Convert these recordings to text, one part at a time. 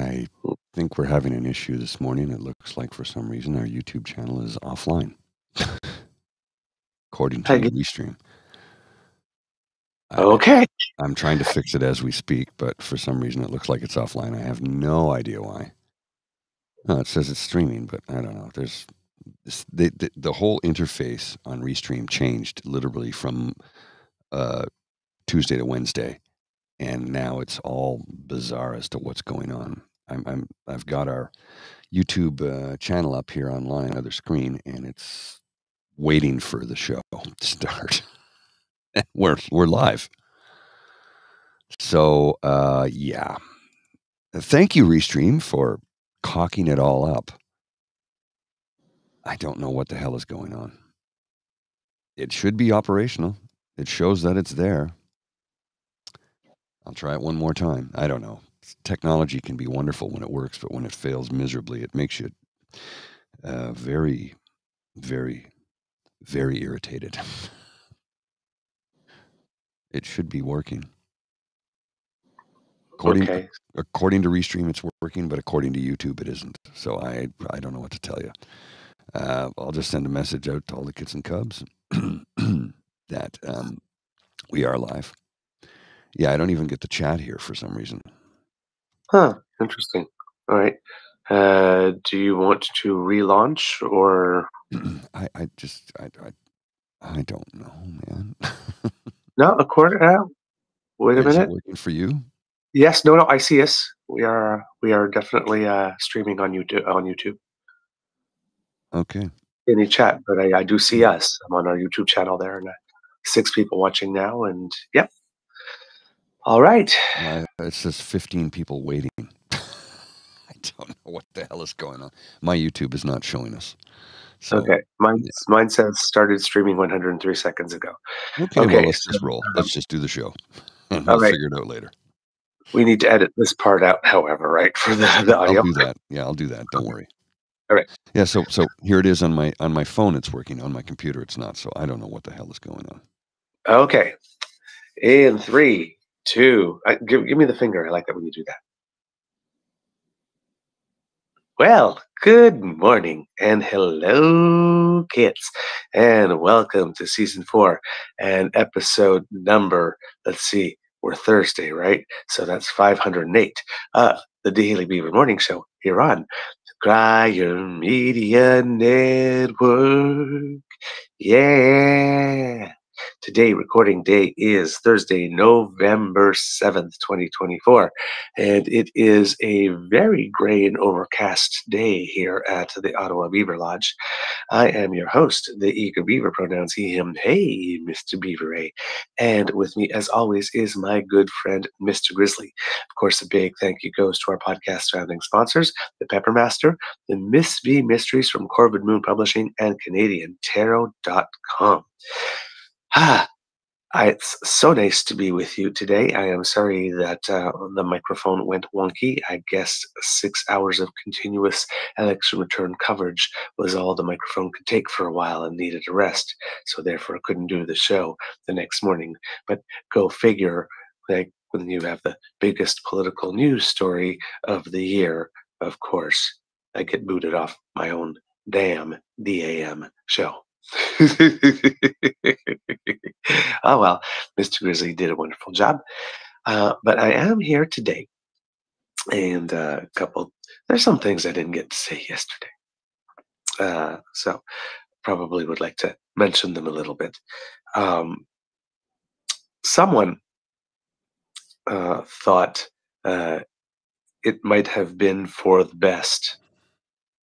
I think we're having an issue this morning. It looks like for some reason our YouTube channel is offline, according to Restream. Okay. I'm trying to fix it as we speak, but for some reason it looks like it's offline. I have no idea why. It says it's streaming, but I don't know. There's the whole interface on Restream changed literally from Tuesday to Wednesday, and now it's all bizarre as to what's going on. I've got our YouTube channel up here online, another screen, and it's waiting for the show to start. we're live. So yeah. Thank you, Restream, for cocking it all up. I don't know what the hell is going on. It should be operational. It shows that it's there. I'll try it one more time. I don't know. Technology can be wonderful when it works, but when it fails miserably, it makes you very, very, very irritated. It should be working. According to Restream, it's working, but according to YouTube, it isn't. So I don't know what to tell you. I'll just send a message out to all the kids and cubs that we are live. Yeah, I don't even get the chat here for some reason. Huh. Interesting. All right. Do you want to relaunch or? I don't know, man. No, a quarter. Wait a minute. Is it working for you? Yes. No. I see us. We are definitely streaming on YouTube. Okay. Any chat, but I do see us. I'm on our YouTube channel there, and 6 people watching now. And yep. All right. It says 15 people waiting. I don't know what the hell is going on. My YouTube is not showing us. So, okay. Mine says started streaming 103 seconds ago. Okay. Well, let's just roll. Let's just do the show. And we'll figure it out later. We need to edit this part out, however, right? For the audio. I'll do that. Yeah, I'll do that. Don't worry. All right. Yeah, so here it is on my phone. It's working. On my computer, it's not. So I don't know what the hell is going on. Okay. In 3, 2, give me the finger. I like that when you do that. Well, good morning and hello, kids, and welcome to season 4 and episode number. Let's see, we're Thursday, right? So that's 508 of the Daily Beaver Morning Show here on Crier Media Network. Yeah. Today, recording day is Thursday, November 7th, 2024, and it is a very gray and overcast day here at the Ottawa Beaver Lodge. I am your host, the eager beaver, pronouns he, him, hey, Mr. Beaver, and with me, as always, is my good friend, Mr. Grizzly. Of course, a big thank you goes to our podcast founding sponsors, the Peppermaster, the Miss V Mysteries from Corbin Moon Publishing, and CanadianTarot.com. It's so nice to be with you today. I am sorry that the microphone went wonky. I guess 6 hours of continuous election return coverage was all the microphone could take for a while and needed a rest. So therefore, I couldn't do the show the next morning. But go figure, like when you have the biggest political news story of the year, of course, I get booted off my own damn DAM show. Oh well, Mr. Grizzly did a wonderful job, but I am here today, and there's some things I didn't get to say yesterday, so probably would like to mention them a little bit. Someone thought it might have been for the best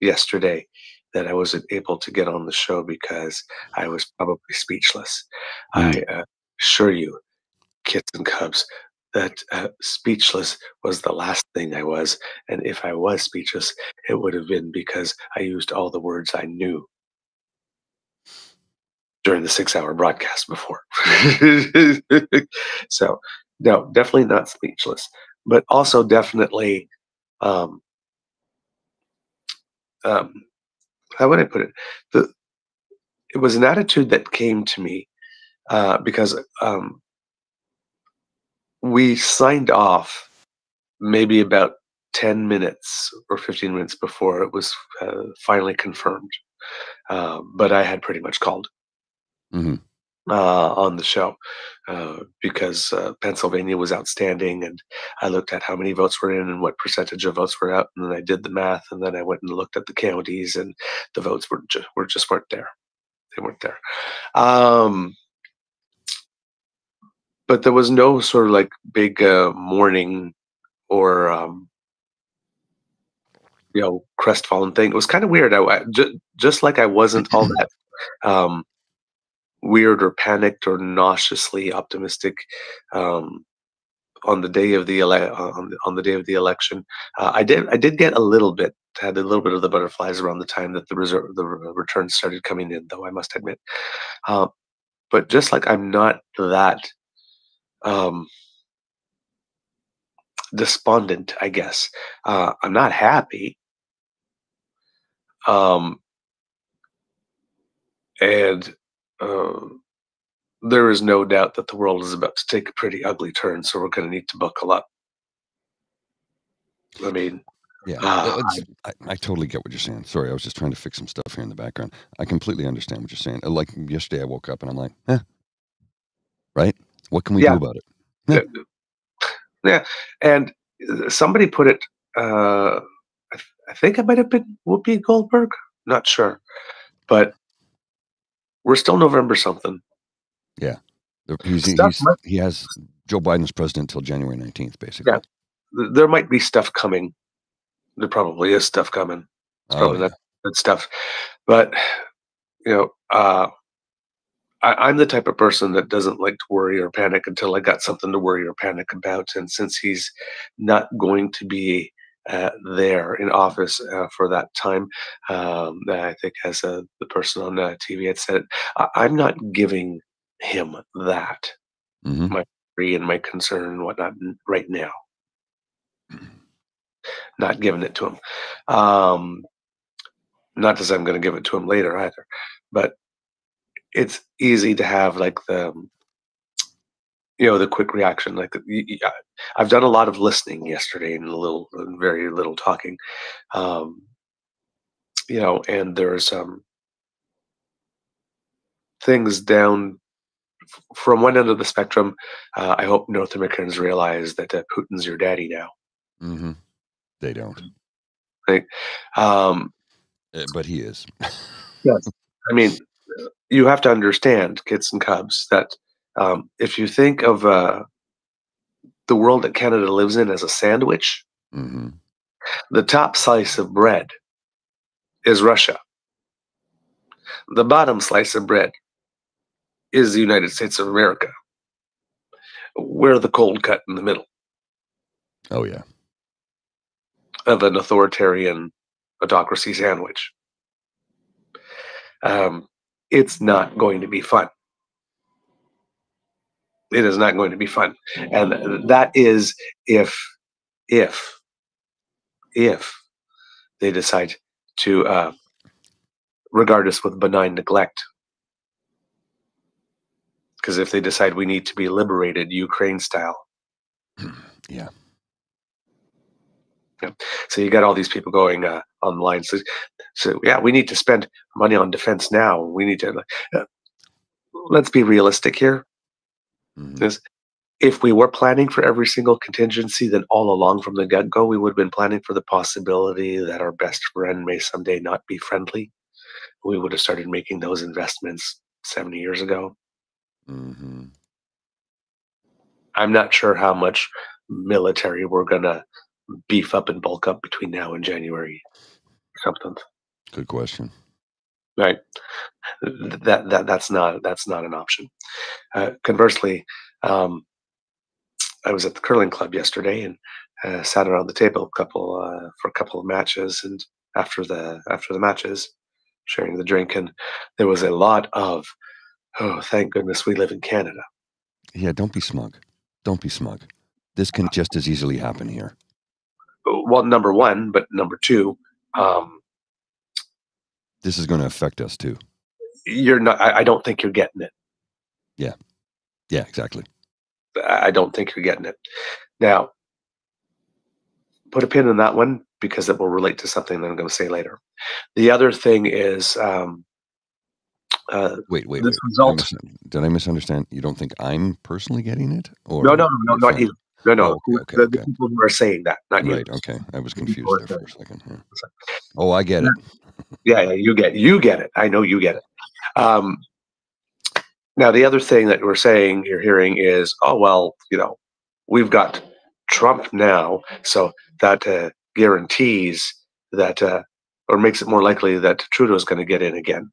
yesterday that I wasn't able to get on the show because I was probably speechless. I assure you, kids and cubs, that speechless was the last thing I was. And if I was speechless, it would have been because I used all the words I knew during the 6-hour broadcast before. So, no, definitely not speechless, but also definitely, how would I put it? It was an attitude that came to me because we signed off maybe about 10 minutes or 15 minutes before it was finally confirmed. But I had pretty much called Hmm. on the show because Pennsylvania was outstanding, and I looked at how many votes were in and what percentage of votes were out, and then I did the math, and then I went and looked at the counties, and the votes were just weren't there. They weren't there. Um, but there was no sort of like big mourning or crestfallen thing. It was kind of weird. Just like I wasn't all that um, weird or panicked or nauseously optimistic on the day of on the day of the election. I did get had a little bit of the butterflies around the time that the returns started coming in, though I must admit. Uh, but just like I'm not that um, despondent, I guess. I'm not happy. Um, and uh, there is no doubt that the world is about to take a pretty ugly turn, so we're going to need to buckle up. I mean, Yeah, uh, I totally get what you're saying. Sorry, I was just trying to fix some stuff here in the background. I completely understand what you're saying. Like yesterday, I woke up and I'm like, right? What can we do yeah, about it? Eh, uh, yeah. And somebody put it. I think it might have been Whoopi Goldberg. Not sure, but we're still November something. yeah, Stuff. he has Joe Biden's president till January 19th, Yeah, basically. there might be stuff coming. There probably is stuff coming. It's Oh probably yeah. not good stuff, but you know, I'm the type of person that doesn't like to worry or panic until I got something to worry or panic about. And since he's not going to be there in office for that time, I think as the person on TV had said, I'm not giving him that, Hmm. my worry and my concern and whatnot right now. Not giving it to him. Um, not as I'm going to give it to him later either, but it's easy to have like the quick reaction. Like I've done a lot of listening yesterday and very little talking. Um, and there's things down from one end of the spectrum. I hope North Americans realize that Putin's your daddy now. Hmm. They don't, Right? Um, but he is. yes. I mean, you have to understand, kids and cubs, that if you think of the world that Canada lives in as a sandwich, Hmm. the top slice of bread is Russia. The bottom slice of bread is the United States of America. We're the cold cut in the middle Oh yeah. of an authoritarian autocracy sandwich. Um, it's not going to be fun. It is not going to be fun, and that is if if if they decide to regard us with benign neglect. Because if they decide we need to be liberated Ukraine style, Yeah. yeah. So you got all these people going online. So yeah, we need to spend money on defense now. We need to. Let's be realistic here. Hmm. Is if we were planning for every single contingency, then all along from the get-go, we would have been planning for the possibility that our best friend may someday not be friendly. We would have started making those investments 70 years ago. Hmm. I'm not sure how much military we're gonna beef up and bulk up between now and January something. Good question. Right. That's not an option. Conversely, um, I was at the curling club yesterday and sat around the table for a couple of matches, and after the matches, sharing the drink, and there was a lot of, oh, thank goodness we live in Canada. Yeah, don't be smug. Don't be smug. This can just as easily happen here. Well, number one, but number two, um, This is going to affect us too. you're not. I don't think you're getting it. Yeah. Yeah, exactly. I don't think you're getting it. Now, put a pin in that one because it will relate to something that I'm going to say later. The other thing is Wait. this result. Did I misunderstand? You don't think I'm personally getting it, No, or no, no, no, your not friend? you. No, Oh, no. okay. The people who are saying that, not you. Right. Okay. I was The people who confused are there saying for a second. Yeah. it. Oh, I get it. Yeah, you get it. I know you get it. Um, Now, the other thing that you're hearing is, oh, well, we've got Trump now, so that guarantees that, or makes it more likely that Trudeau's going to get in again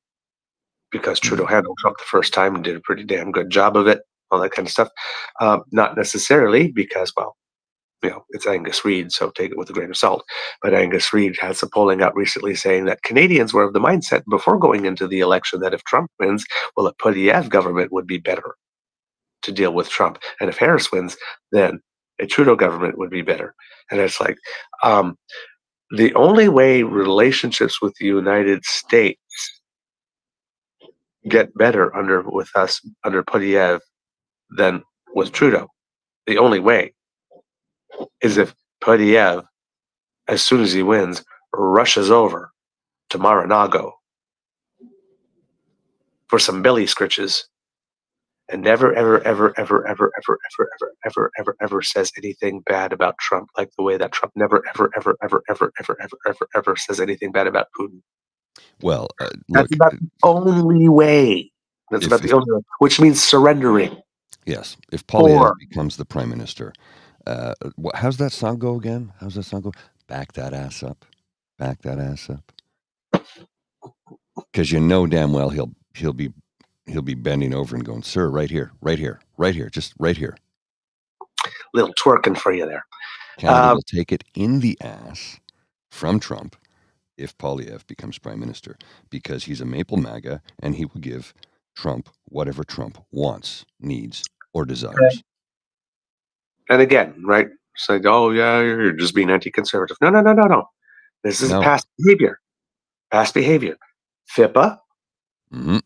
because Trudeau handled Trump the first time and did a pretty damn good job of it, all that kind of stuff. Not necessarily because, well, it's Angus Reid, so take it with a grain of salt. But Angus Reid had some polling out recently saying that Canadians were of the mindset before going into the election that if Trump wins, well, a Poilievre government would be better to deal with Trump. And if Harris wins, then a Trudeau government would be better. And it's like, the only way relationships with the United States get better under Poilievre than with Trudeau, the only way is if Poilievre, as soon as he wins, rushes over to Mar-a-Lago for some belly scritches and never, ever, ever, ever, ever, ever, ever, ever, ever, ever, ever says anything bad about Trump, like the way that Trump never, ever, ever, ever, ever, ever, ever, ever, ever says anything bad about Putin. Well, That's look. about the only way. That's about the only way, which means surrendering. Yes, if Poilievre becomes the prime minister, how's that song go again? How's that song go? Back that ass up, back that ass up. Because you know damn well he'll be bending over and going, sir, right here, right here, right here, just right here. Little twerking for you there. Canada will take it in the ass from Trump if Poilievre becomes prime minister, because he's a maple MAGA and he will give Trump whatever Trump wants, needs, or desires. And again, right? It's like, oh yeah, you're just being anti-conservative. No, no, no, no, no. This is past behavior. Past behavior. FIPA. Mm-hmm.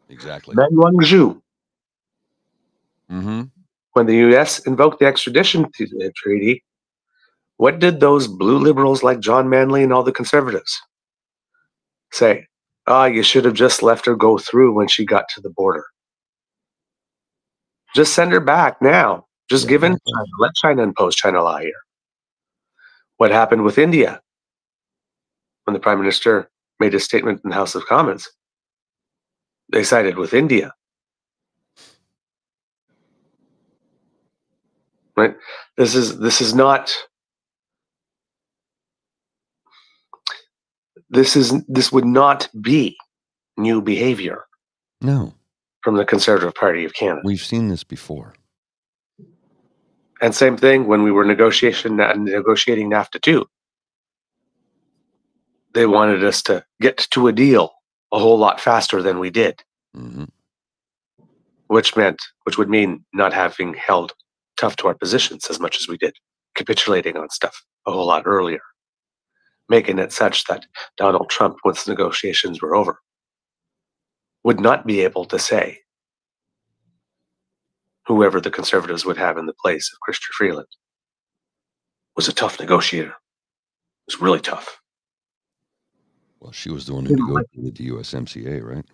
Exactly. Zhu. Mm-hmm. When the U.S. invoked the extradition treaty, what did those blue liberals like John Manley and all the conservatives say? You should have just left her go through when she got to the border. Just send her back now. Just give in to China. Let China impose China law here. What happened with India when the Prime Minister made a statement in the House of Commons? They sided with India. Right? This would not be new behavior. No. From the Conservative Party of Canada. We've seen this before. And same thing when we were negotiating NAFTA too. They wanted us to get to a deal a whole lot faster than we did. Mm-hmm. Which would mean not having held tough to our positions as much as we did, capitulating on stuff a whole lot earlier, making it such that Donald Trump, once negotiations were over, would not be able to say whoever the Conservatives would have in the place of Chrystia Freeland was a tough negotiator. It was really tough. Well, she was the one who negotiated the USMCA, right?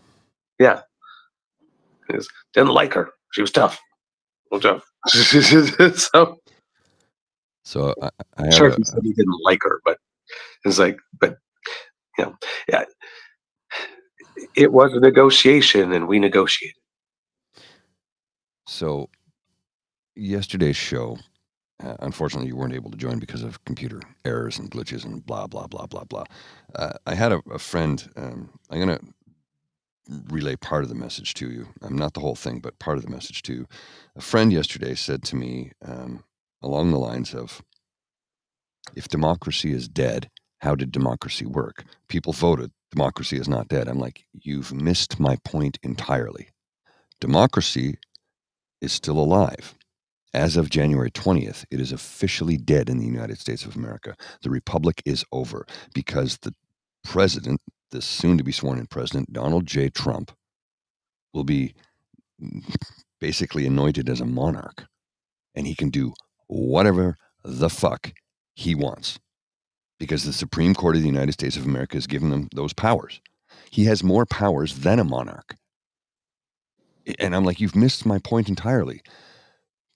Yeah. Didn't like her. She was tough. Well, tough. So I'm sure he said he didn't like her, but it's like, yeah. It was a negotiation, and we negotiated. So yesterday's show, unfortunately, you weren't able to join because of computer errors and glitches and blah, blah, blah, blah, blah. I had a friend, I'm going to relay part of the message to you. Not the whole thing, but part of the message to you. A friend yesterday said to me along the lines of, if democracy is dead, how did democracy work? People voted. Democracy is not dead. I'm like, you've missed my point entirely. Democracy is still alive. As of January 20th, it is officially dead in the United States of America. The republic is over because the president, the soon-to-be sworn-in president, Donald J. Trump, will be basically anointed as a monarch. And he can do whatever the fuck he wants, because the Supreme Court of the United States of America has given him those powers. He has more powers than a monarch. And I'm like, you've missed my point entirely.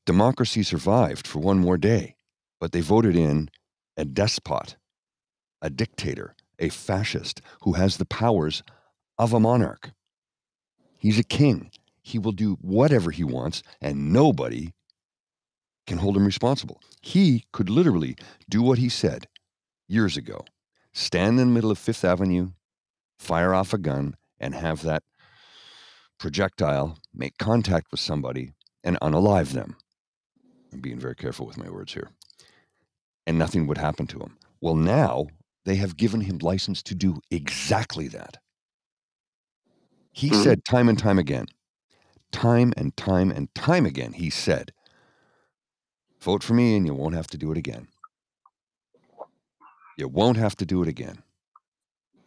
Democracy survived for one more day, but they voted in a despot, a dictator, a fascist who has the powers of a monarch. He's a king. He will do whatever he wants, and nobody can hold him responsible. He could literally do what he said years ago. Stand in the middle of Fifth Avenue, fire off a gun, and have that projectile make contact with somebody and unalive them. I'm being very careful with my words here. And nothing would happen to him. Well, now they have given him license to do exactly that. He said time and time again, time and time and time again, he said, vote for me and you won't have to do it again. You won't have to do it again.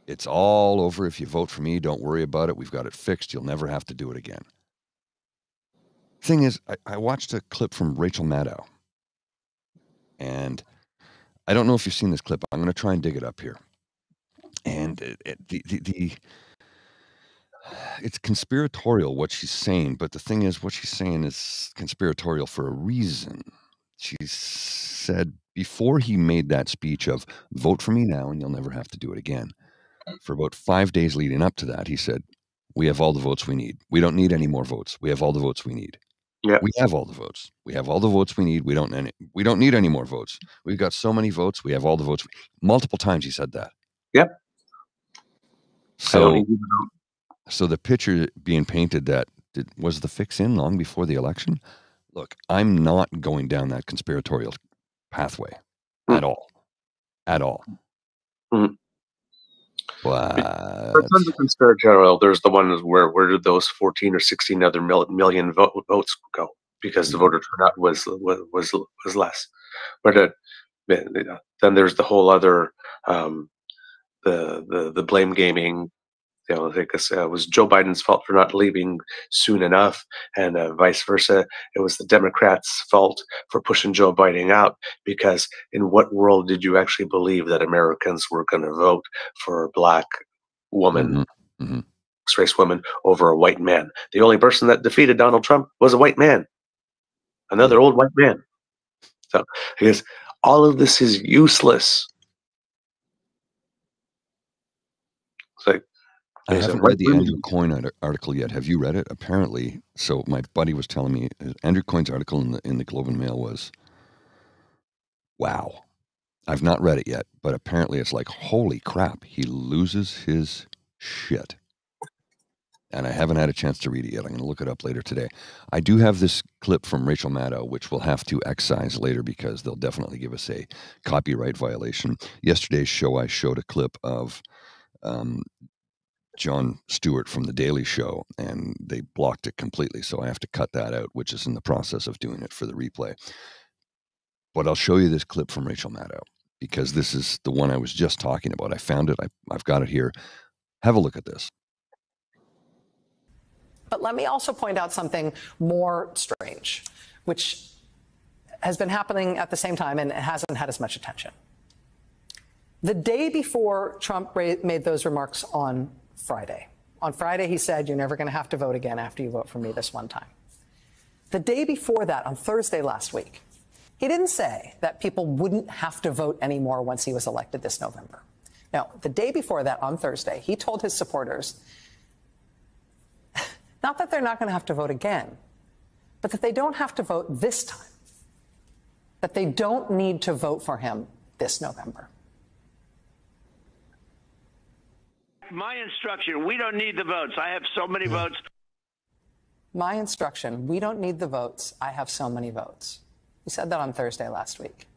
It's all over. If you vote for me, don't worry about it. We've got it fixed. You'll never have to do it again. Thing is, I watched a clip from Rachel Maddow. And I don't know if you've seen this clip. I'm going to try and dig it up here. And it's conspiratorial what she's saying, but the thing is, what she's saying is conspiratorial for a reason. She said before he made that speech of vote for me now and you'll never have to do it again, for about 5 days leading up to that, he said, we have all the votes we need. We don't need any more votes. We have all the votes we need. Yeah. We have all the votes. We have all the votes we need. We don't need any more votes. We've got so many votes. We have all the votes. Multiple times he said that. Yep. So the picture being painted that was the fix in long before the election. Look, I'm not going down that conspiratorial pathway at all. At all. For tons of conspiratorial, there's the one where did those 14 or 16 other million votes go? Because the voter turnout was less. But then there's the whole other the blame gaming. You know, because it was Joe Biden's fault for not leaving soon enough, and vice versa. It was the Democrats' fault for pushing Joe Biden out, because in what world did you actually believe that Americans were going to vote for a black woman, mixed-race woman, over a white man? The only person that defeated Donald Trump was a white man, another old white man. So, because all of this is useless. It's like, I haven't read the Andrew Coyne article yet. Have you read it? Apparently, so my buddy was telling me Andrew Coyne's article in the Globe and Mail was, wow. I've not read it yet, but apparently it's like, holy crap, he loses his shit. And I haven't had a chance to read it yet. I'm going to look it up later today. I do have this clip from Rachel Maddow, which we'll have to excise later because they'll definitely give us a copyright violation. Yesterday's show, I showed a clip of Jon Stewart from The Daily Show, and they blocked it completely. So I have to cut that out, which is in the process of doing it for the replay. But I'll show you this clip from Rachel Maddow, because this is the one I was just talking about. I found it. I've got it here. Have a look at this. But let me also point out something more strange, which has been happening at the same time and hasn't had as much attention. The day before Trump made those remarks on Friday, he said, you're never going to have to vote again after you vote for me this one time. The day before that, on Thursday last week, he didn't say that people wouldn't have to vote anymore once he was elected this November. No, the day before that, on Thursday, he told his supporters, not that they're not going to have to vote again, but that they don't have to vote this time, that they don't need to vote for him this November. My instruction, we don't need the votes. I have so many votes. My instruction, we don't need the votes. I have so many votes. He said that on Thursday last week.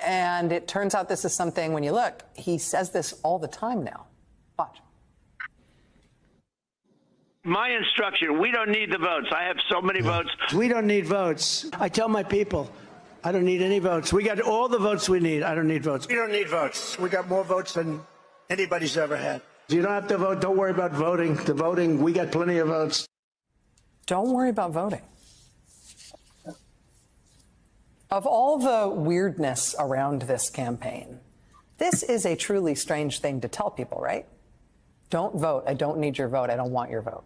And it turns out this is something, when you look, he says this all the time now. Watch. My instruction, we don't need the votes. I have so many votes. We don't need votes. I tell my people, I don't need any votes. We got all the votes we need. I don't need votes. We don't need votes. We got more votes than anybody's ever had. You don't have to vote. Don't worry about voting. The voting, we got plenty of votes. Don't worry about voting. Of all the weirdness around this campaign, this is a truly strange thing to tell people, right? Don't vote. I don't need your vote. I don't want your vote.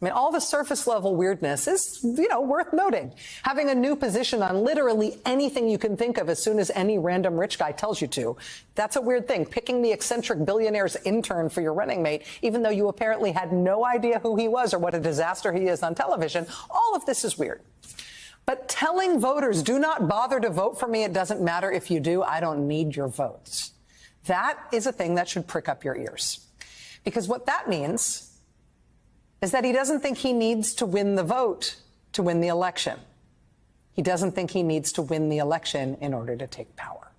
I mean, all the surface level weirdness is, worth noting. Having a new position on literally anything you can think of as soon as any random rich guy tells you to. That's a weird thing. Picking the eccentric billionaire's intern for your running mate, even though you apparently had no idea who he was or what a disaster he is on television. All of this is weird. But telling voters, do not bother to vote for me. It doesn't matter if you do. I don't need your votes. That is a thing that should prick up your ears. Because what that means is that he doesn't think he needs to win the vote to win the election. He doesn't think he needs to win the election in order to take power.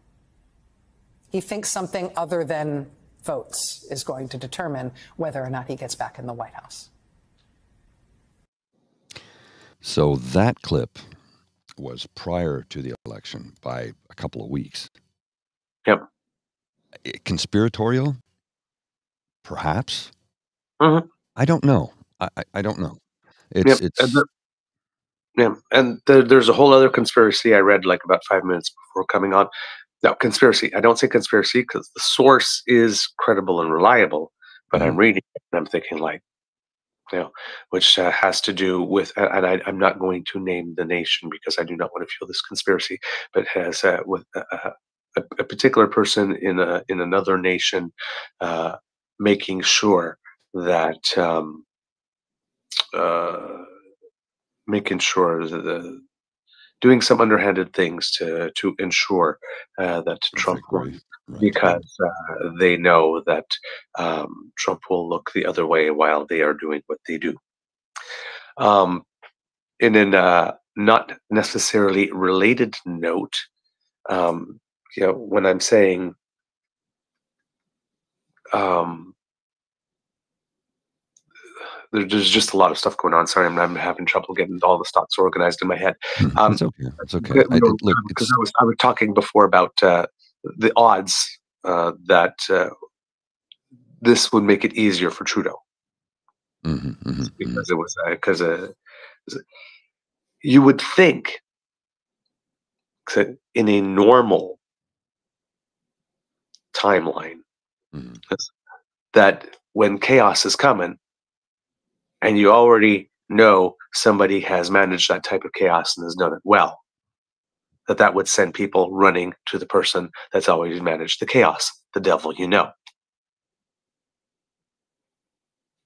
He thinks something other than votes is going to determine whether or not he gets back in the White House. So that clip was prior to the election by a couple of weeks. Yep. Conspiratorial? Perhaps. Mm-hmm. I don't know. I don't know. Yep. And there's a whole other conspiracy I read like about 5 minutes before coming on. No, conspiracy. I don't say conspiracy because the source is credible and reliable, but I'm reading it and I'm thinking like, which has to do with, and I'm not going to name the nation because I do not want to feel this conspiracy, but has with a particular person in another nation making sure that doing some underhanded things to ensure that Trump wins, because they know that Trump will look the other way while they are doing what they do. In a not necessarily related note, when I'm saying there's just a lot of stuff going on. Sorry, I'm having trouble getting all the thoughts organized in my head. It's okay. It's okay. Because I was talking before about the odds that this would make it easier for Trudeau, because it was because you would think in a normal timeline that when chaos is coming, and you already know somebody has managed that type of chaos and has done it well, that would send people running to the person that's always managed the chaos, the devil you know.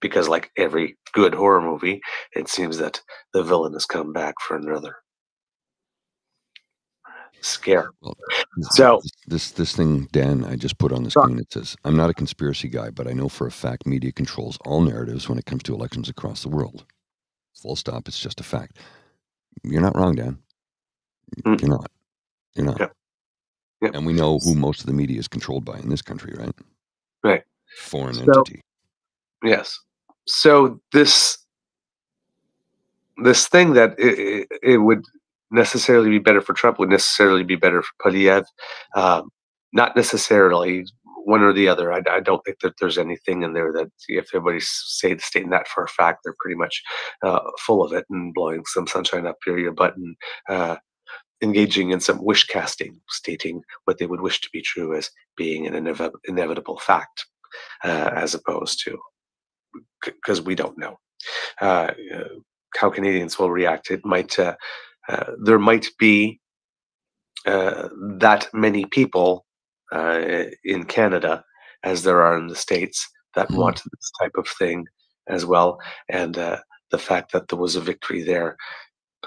Because like every good horror movie, it seems that the villain has come back for another scare. Well, so this thing, Dan, I just put on the screen, it says, I'm not a conspiracy guy, but I know for a fact media controls all narratives when it comes to elections across the world. Full stop. It's just a fact. You're not wrong, Dan. You're not. You're not. Yep. Yep. And we know who most of the media is controlled by in this country, right? Right. Foreign entity. Yes. So this thing that it would necessarily be better for Trump would necessarily be better for Polyev. Not necessarily one or the other. I don't think that there's anything in there that if everybody's stating that for a fact, they're pretty much full of it and blowing some sunshine up your butt and engaging in some wish casting, stating what they would wish to be true as being an inevitable fact, as opposed to, because we don't know how Canadians will react. It might there might be that many people in Canada as there are in the States that want this type of thing as well, and the fact that there was a victory there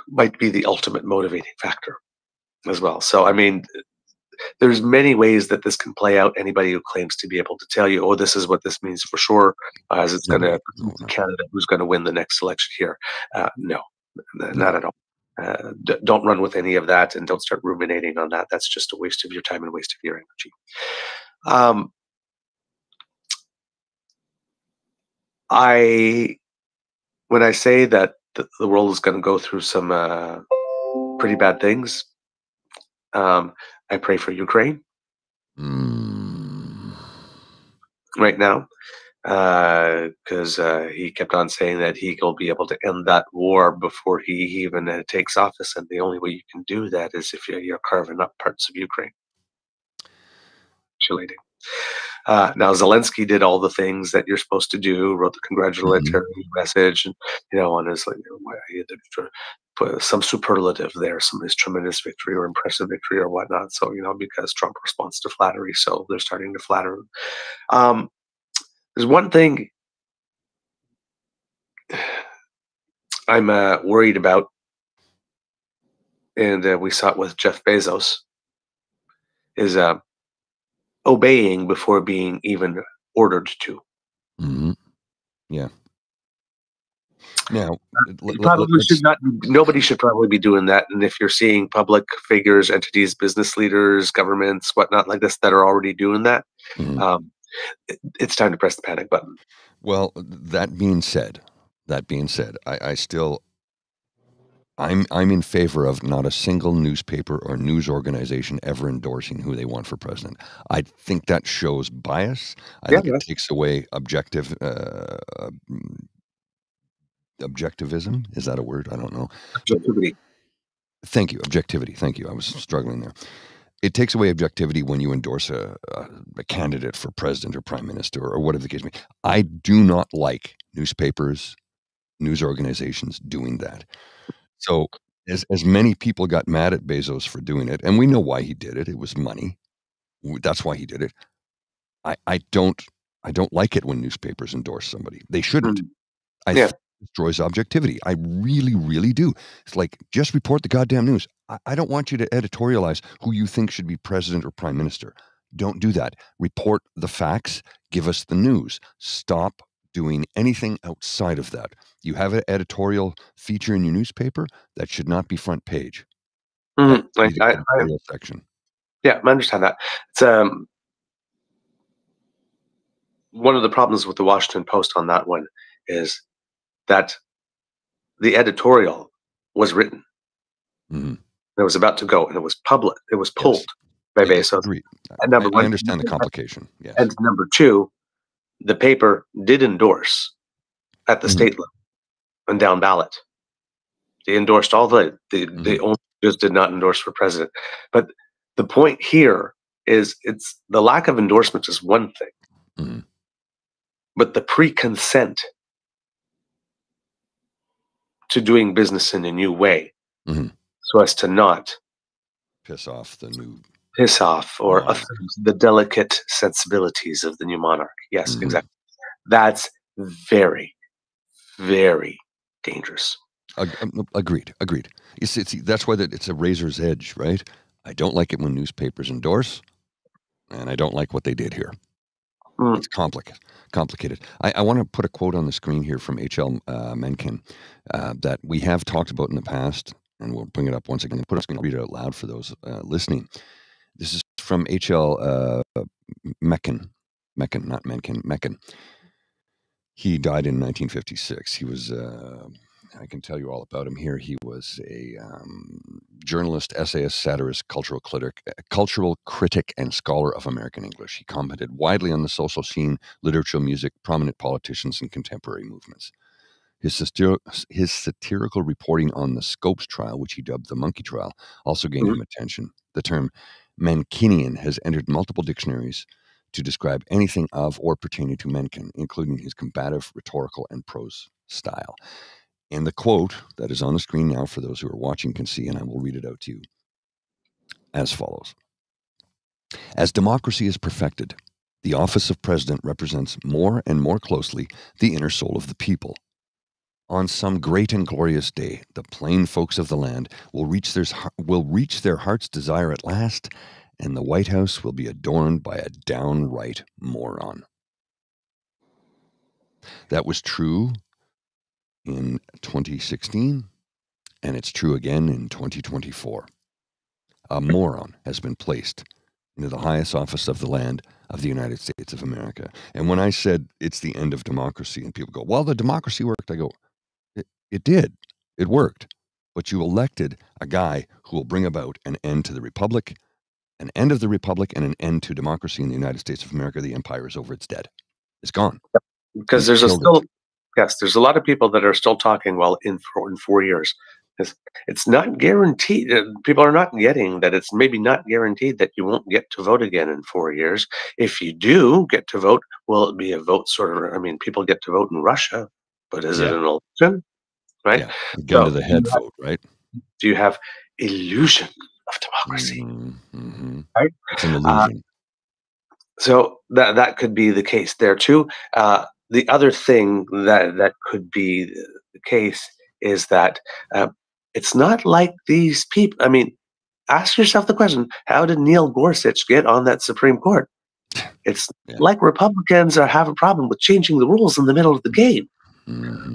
might be the ultimate motivating factor as well. So I mean, there's many ways that this can play out. Anybody who claims to be able to tell you, oh, this is what this means for sure, as it's going to Canada who's going to win the next election here. No, not at all. Don't run with any of that, and don't start ruminating on that. That's just a waste of your time and a waste of your energy. When I say that the world is going to go through some pretty bad things, I pray for Ukraine right now. because he kept on saying that he will be able to end that war before he even takes office, and the only way you can do that is if you're carving up parts of Ukraine. Congratulating. Now Zelensky did all the things that you're supposed to do, wrote the congratulatory message, and on his he had to put some superlative there, some his tremendous victory or impressive victory or whatnot. So because Trump responds to flattery, so they're starting to flatter him. There's one thing I'm worried about, and we saw it with Jeff Bezos, is obeying before being even ordered to. Yeah. Now, probably should not. Nobody should probably be doing that. And if you're seeing public figures, entities, business leaders, governments, whatnot like this that are already doing that, it's time to press the panic button. Well, that being said, I'm in favor of not a single newspaper or news organization ever endorsing who they want for president. I think that shows bias. I think it takes away objectivism. Is that a word? I don't know. Objectivity. Thank you. Objectivity. Thank you. I was struggling there. It takes away objectivity when you endorse a candidate for president or prime minister or whatever the case may be. I do not like newspapers, news organizations doing that. So as many people got mad at Bezos for doing it, and we know why he did it. It was money. That's why he did it. I don't like it when newspapers endorse somebody. They shouldn't. I think it destroys objectivity. I really, really do. It's like, just report the goddamn news. I don't want you to editorialize who you think should be president or prime minister. Don't do that. Report the facts. Give us the news. Stop doing anything outside of that. You have an editorial feature in your newspaper that should not be front page. Editorial section. Yeah, I understand that. It's one of the problems with the Washington Post on that one is that the editorial was written. It was about to go, and it was public. It was pulled by Bezos. And number one, I understand the complication. Yes. And number two, the paper did endorse at the state level and down ballot. They endorsed all they only just did not endorse for president. But the point here is it's the lack of endorsement is one thing, but the pre-consent to doing business in a new way, so as to not piss off or offend the delicate sensibilities of the new monarch. Yes, exactly. That's very, very dangerous. Agreed. That's why it's a razor's edge, right? I don't like it when newspapers endorse, and I don't like what they did here. It's complicated. I want to put a quote on the screen here from H.L. Mencken that we have talked about in the past, and we'll bring it up once again. I'll read it out loud for those listening. This is from H.L. Mencken. He died in 1956. He was, I can tell you all about him here. He was a journalist, essayist, satirist, cultural critic, and scholar of American English. He commented widely on the social scene, literature, music, prominent politicians, and contemporary movements. His satirical reporting on the Scopes trial, which he dubbed the monkey trial, also gained him attention. The term Menkinian has entered multiple dictionaries to describe anything of or pertaining to Mencken, including his combative, rhetorical, and prose style. And the quote that is on the screen now for those who are watching can see, and I will read it out to you as follows. As democracy is perfected, the office of president represents more and more closely the inner soul of the people. On some great and glorious day, the plain folks of the land will reach their heart's desire at last, and the White House will be adorned by a downright moron. That was true in 2016, and it's true again in 2024. A moron has been placed into the highest office of the land of the United States of America. And when I said it's the end of democracy, and people go, well, the democracy worked, I go, it did. It worked. But you elected a guy who will bring about an end to the republic, an end of the republic, and an end to democracy in the United States of America. The empire is over. It's dead. It's gone. because there's there's a lot of people that are still talking, well, in 4 years. It's not guaranteed. People are not getting that. It's maybe not guaranteed that you won't get to vote again in 4 years. If you do get to vote, will it be a vote sort of? I mean, people get to vote in Russia, but is it an election? Right? Yeah, a gun to the head vote, right? Do you have illusion of democracy? Right? It's an illusion. So that could be the case there too. The other thing that could be the case is that it's not like these people. I mean, ask yourself the question: how did Neil Gorsuch get on that Supreme Court? It's like Republicans have a problem with changing the rules in the middle of the game.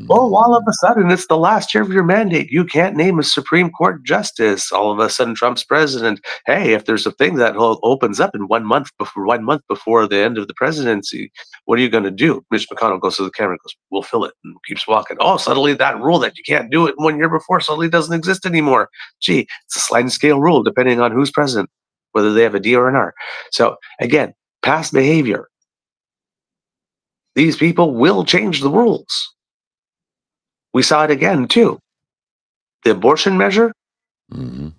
Well, all of a sudden, it's the last year of your mandate. You can't name a Supreme Court justice. All of a sudden, Trump's president. Hey, if there's a thing that opens up in 1 month before the end of the presidency, what are you going to do? Mitch McConnell goes to the camera and goes, "We'll fill it," and keeps walking. Oh, suddenly that rule that you can't do it 1 year before suddenly doesn't exist anymore. Gee, it's a sliding scale rule depending on who's president, whether they have a D or an R. So again, past behavior. These people will change the rules. We saw it again, too. The abortion measure. In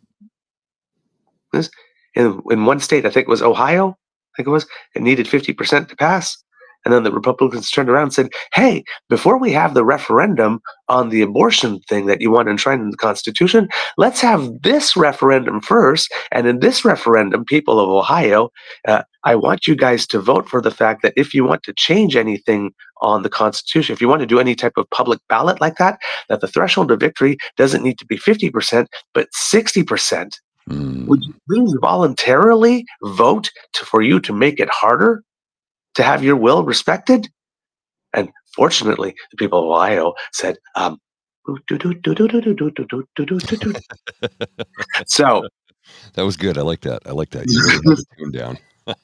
one state, I think it was Ohio, it needed 50% to pass. And then the Republicans turned around and said, hey, before we have the referendum on the abortion thing that you want enshrined in the Constitution, let's have this referendum first. And in this referendum, people of Ohio, I want you guys to vote for the fact that if you want to change anything on the Constitution, if you want to do any type of public ballot like that, that the threshold of victory doesn't need to be 50%, but 60%. Would you please voluntarily vote for you to make it harder to have your will respected? And fortunately, the people of Ohio said, so that was good. I like that. You really had the tune down. That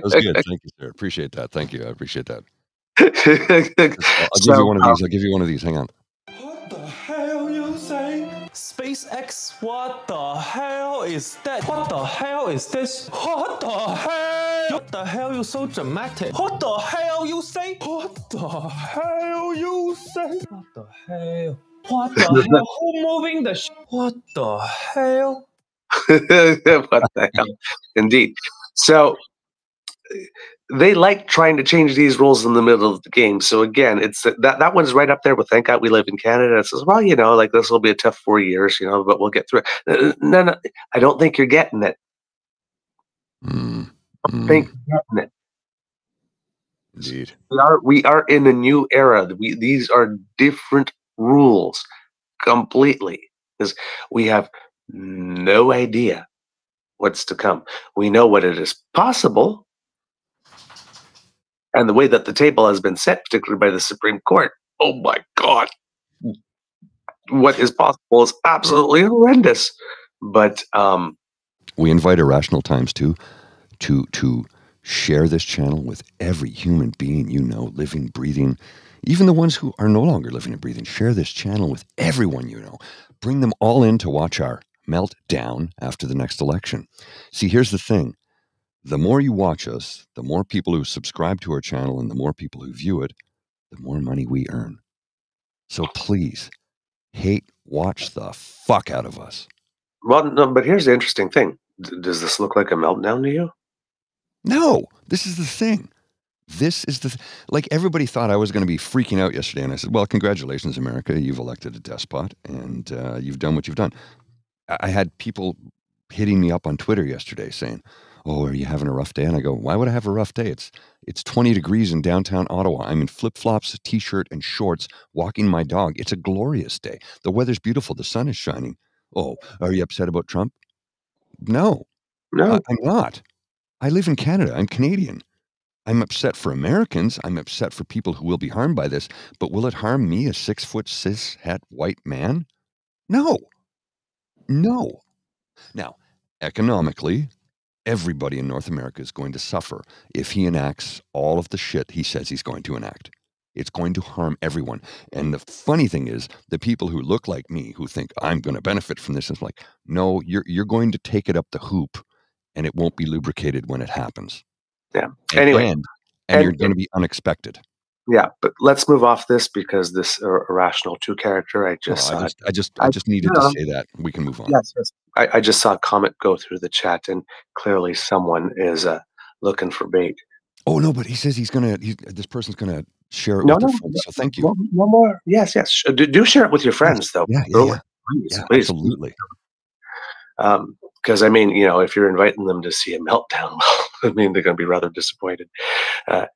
was good. Thank you, sir. Appreciate that. Thank you. I appreciate that. I'll give you one of these. I'll give you one of these. Hang on. What the hell you say? SpaceX, what the hell is that? What the hell is this? What the hell? What the hell you so dramatic? What the hell you say? What the hell you say? What the hell? What the hell? Who moving the What the hell? What the hell? Indeed. So they like trying to change these rules in the middle of the game. So again, it's that one's right up there with thank God we live in Canada. It says, well, like this will be a tough 4 years, but we'll get through it. No, I don't think you're getting it. I don't think you're getting it. Indeed. We are in a new era. These are different rules completely, because we have no idea what's to come. We know what it is possible. And the way that the table has been set, particularly by the Supreme Court, oh my God, what is possible is absolutely horrendous. But we invite Irrational Times to share this channel with every human being living, breathing, even the ones who are no longer living and breathing. Share this channel with everyone you know. Bring them all in to watch our meltdown after the next election. See, here's the thing. The more you watch us, the more people who subscribe to our channel and the more people who view it, the more money we earn. So please, watch the fuck out of us. Well, no, but here's the interesting thing. Does this look like a meltdown to you? No, this is the thing. Like everybody thought I was going to be freaking out yesterday. And I said, well, congratulations, America. You've elected a despot and you've done what you've done. I had people hitting me up on Twitter yesterday saying, oh, are you having a rough day? And I go, why would I have a rough day? It's 20 degrees in downtown Ottawa. I'm in flip-flops, a t-shirt, and shorts, walking my dog. It's a glorious day. The weather's beautiful. The sun is shining. Oh, are you upset about Trump? No, I'm not. I live in Canada. I'm Canadian. I'm upset for Americans. I'm upset for people who will be harmed by this. But will it harm me, a 6-foot cis-het white man? No. Now, economically, everybody in North America is going to suffer if he enacts all of the shit he says he's going to enact. It's going to harm everyone. And the funny thing is, the people who look like me, who think I'm going to benefit from this, it's like, no, you're going to take it up the hoop, and it won't be lubricated when it happens. Yeah. Anyway. and you're going to be unexpected. Yeah, but let's move off this because this irrational two character. I just needed to say that. We can move on. Yes, yes. I just saw a comment go through the chat, and clearly someone is looking for bait. Oh no, but he says this person's gonna share it No, with their no, friends. So thank you. no more. Yes, yes. Do share it with your friends, though. Yeah. Please, please. Absolutely. Because I mean, if you're inviting them to see a meltdown, I mean, they're going to be rather disappointed.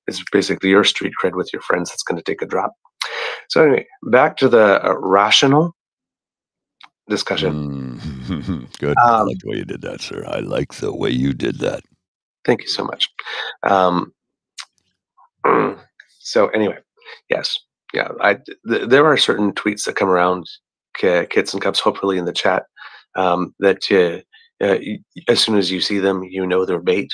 It's basically your street cred with your friends that's going to take a drop. So anyway, back to the rational discussion. Good. I like the way you did that, sir. I like the way you did that. Thank you so much. So anyway, yes, yeah. There are certain tweets that come around, kits and cups, hopefully in the chat, that as soon as you see them, they're bait.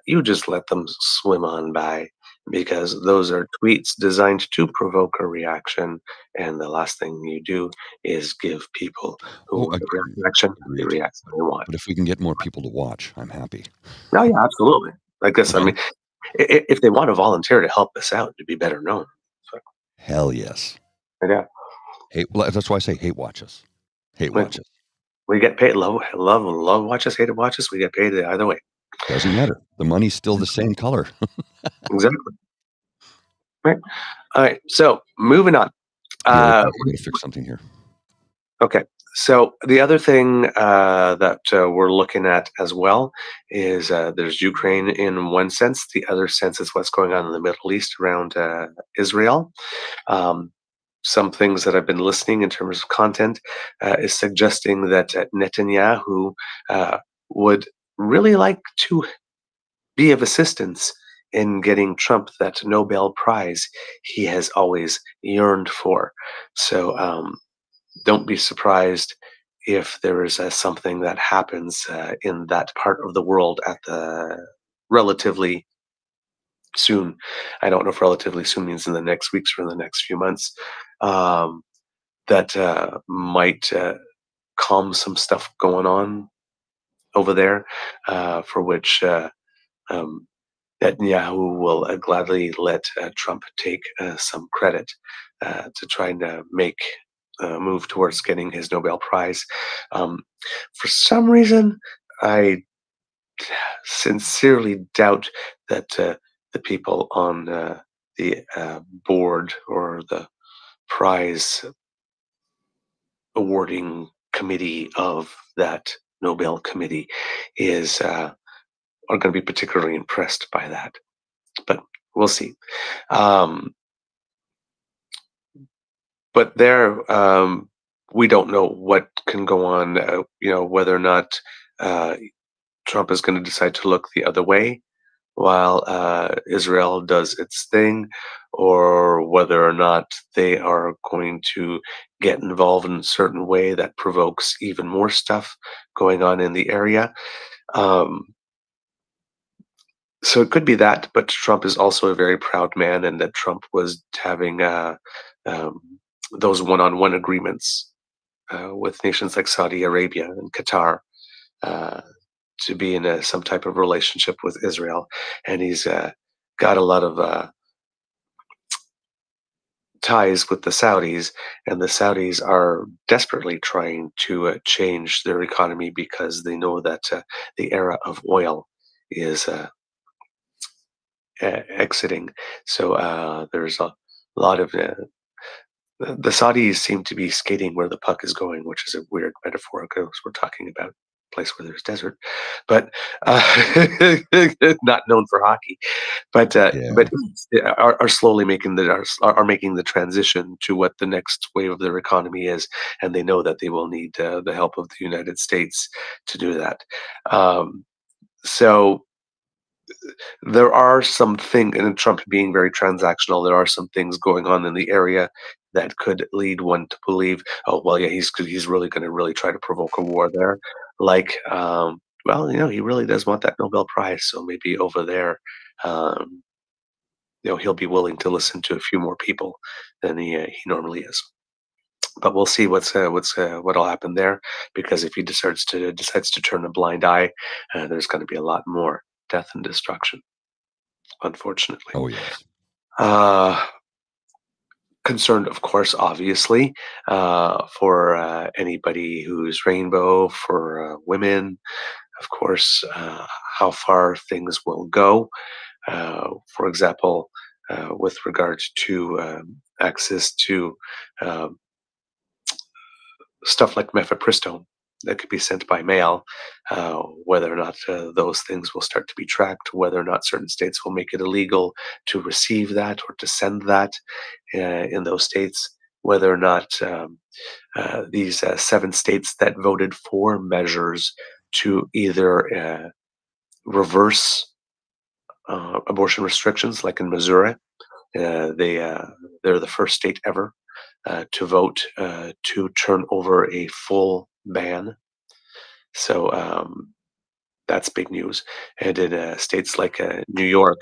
You just let them swim on by, because those are tweets designed to provoke a reaction, and the last thing you do is give people who want a reaction the reaction they want. But if we can get more people to watch, I'm happy. Oh yeah, absolutely. I guess I mean, if they want to volunteer to help us out, to be better known. So. Hell yes. Yeah. Hey, well, that's why I say hate watch us. Hate watch us. We get paid. Love watch us. Hate watch us. We get paid either way. Doesn't matter. The money's still the same color. Exactly. Right. All right. So moving on. I'm going to fix something here. Okay. So the other thing that we're looking at as well is there's Ukraine in one sense. The other sense is what's going on in the Middle East around Israel. Some things that I've been listening in terms of content is suggesting that Netanyahu would really like to be of assistance in getting Trump that Nobel Prize he has always yearned for. So don't be surprised if there is something that happens in that part of the world at the relatively soon. I don't know if relatively soon means in the next weeks or in the next few months. That might calm some stuff going on over there, for which Netanyahu will gladly let Trump take some credit to try and make a move towards getting his Nobel Prize. For some reason, I sincerely doubt that the people on the board or the prize awarding committee of that Nobel committee are going to be particularly impressed by that, but we'll see. But there, we don't know what can go on. Whether or not Trump is going to decide to look the other way while Israel does its thing, or whether or not they are going to get involved in a certain way that provokes even more stuff going on in the area. So it could be that, but Trump is also a very proud man, and that Trump was having those one-on-one agreements with nations like Saudi Arabia and Qatar to be in some type of relationship with Israel, and he's got a lot of ties with the Saudis, and the Saudis are desperately trying to change their economy because they know that the era of oil is exiting. So there's a lot of the Saudis seem to be skating where the puck is going, which is a weird metaphor because we're talking about a place where there's desert, but not known for hockey. But are slowly making the transition to what the next wave of their economy is, and they know that they will need the help of the United States to do that. So there are some things, and Trump being very transactional, there are some things going on in the area that could lead one to believe, oh well, yeah, he's really going to try to provoke a war there. Like, well, he really does want that Nobel Prize, so maybe over there, he'll be willing to listen to a few more people than he normally is. But we'll see what'll happen there, because if he decides to turn a blind eye, there's going to be a lot more death and destruction. unfortunately. Oh, yes. Concerned, of course, obviously, for anybody who's rainbow, for women, of course, how far things will go. For example, with regards to access to stuff like mifepristone that could be sent by mail, whether or not those things will start to be tracked, whether or not certain states will make it illegal to receive that or to send that in those states, whether or not these 7 states that voted for measures to either reverse abortion restrictions, like in Missouri, they're the first state ever to vote to turn over a full ban. So that's big news. And in states like New York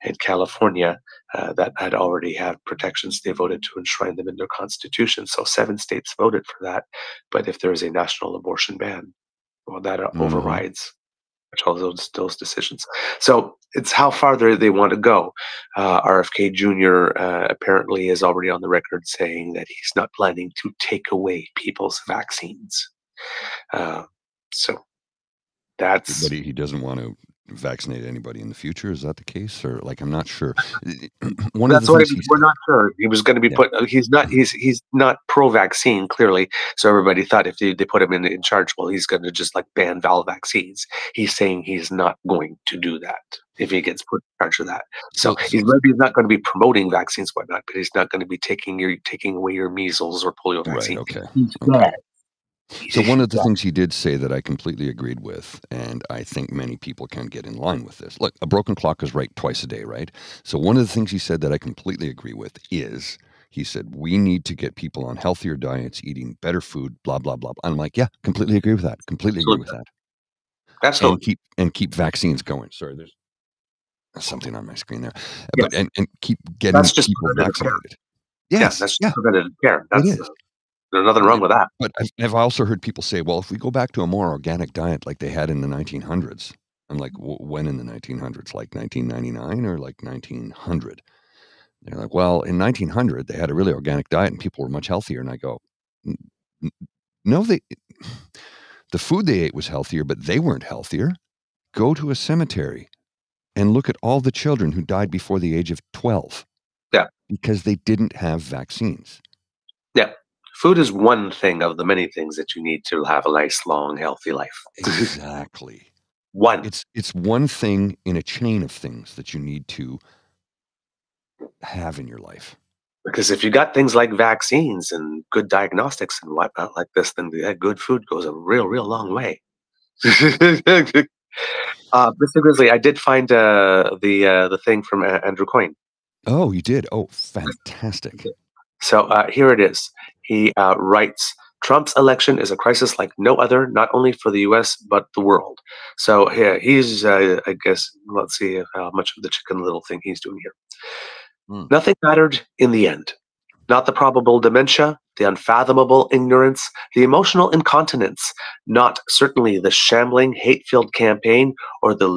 and California that had already had protections, they voted to enshrine them in their constitution. So 7 states voted for that. But if there is a national abortion ban, well, that overrides all those decisions. So it's how far they want to go. RFK Jr. Apparently is already on the record saying that he's not planning to take away people's vaccines. So that's... But he doesn't want to vaccinate anybody in the future. Is that the case? Or, like, I'm not sure. That's what we're not sure. He was going to be put. He's not pro-vaccine, clearly. So everybody thought if they put him in charge, well, he's going to just like ban all vaccines. He's saying he's not going to do that if he gets put in charge of that. So he's maybe not going to be promoting vaccines, whatnot, but he's not going to be taking away your measles or polio vaccine. Right. Okay. So one of the things he did say that I completely agreed with, and I think many people can get in line with this. Look, a broken clock is right twice a day, right? So one of the things he said that I completely agree with is, he said, we need to get people on healthier diets, eating better food, blah, blah, blah. I'm like, yeah, completely agree with that. Completely agree with that. Absolutely. And keep vaccines going. Sorry, there's something on my screen there. But and keep getting people vaccinated. Yes, that's just preventative care. There's nothing wrong with that. But I've also heard people say, well, if we go back to a more organic diet like they had in the 1900s, I'm like, when in the 1900s? Like 1999 or like 1900? They're like, well, in 1900, they had a really organic diet and people were much healthier. And I go, no, the food they ate was healthier, but they weren't healthier. Go to a cemetery and look at all the children who died before the age of 12. Yeah. Because they didn't have vaccines. Yeah. Food is one thing of the many things that you need to have a nice, long, healthy life. Exactly. One. It's one thing in a chain of things that you need to have in your life. Because if you got things like vaccines and good diagnostics and whatnot like this, then that good food goes a real, real long way. Mr. Grizzly, I did find the thing from Andrew Coyne. Oh, you did? Oh, fantastic. So here it is. He writes, Trump's election is a crisis like no other, not only for the U.S., but the world. So here, he's, I guess, let's see how much of the Chicken Little thing he's doing here. Nothing mattered in the end. Not the probable dementia, the unfathomable ignorance, the emotional incontinence, not certainly the shambling, hate-filled campaign, or the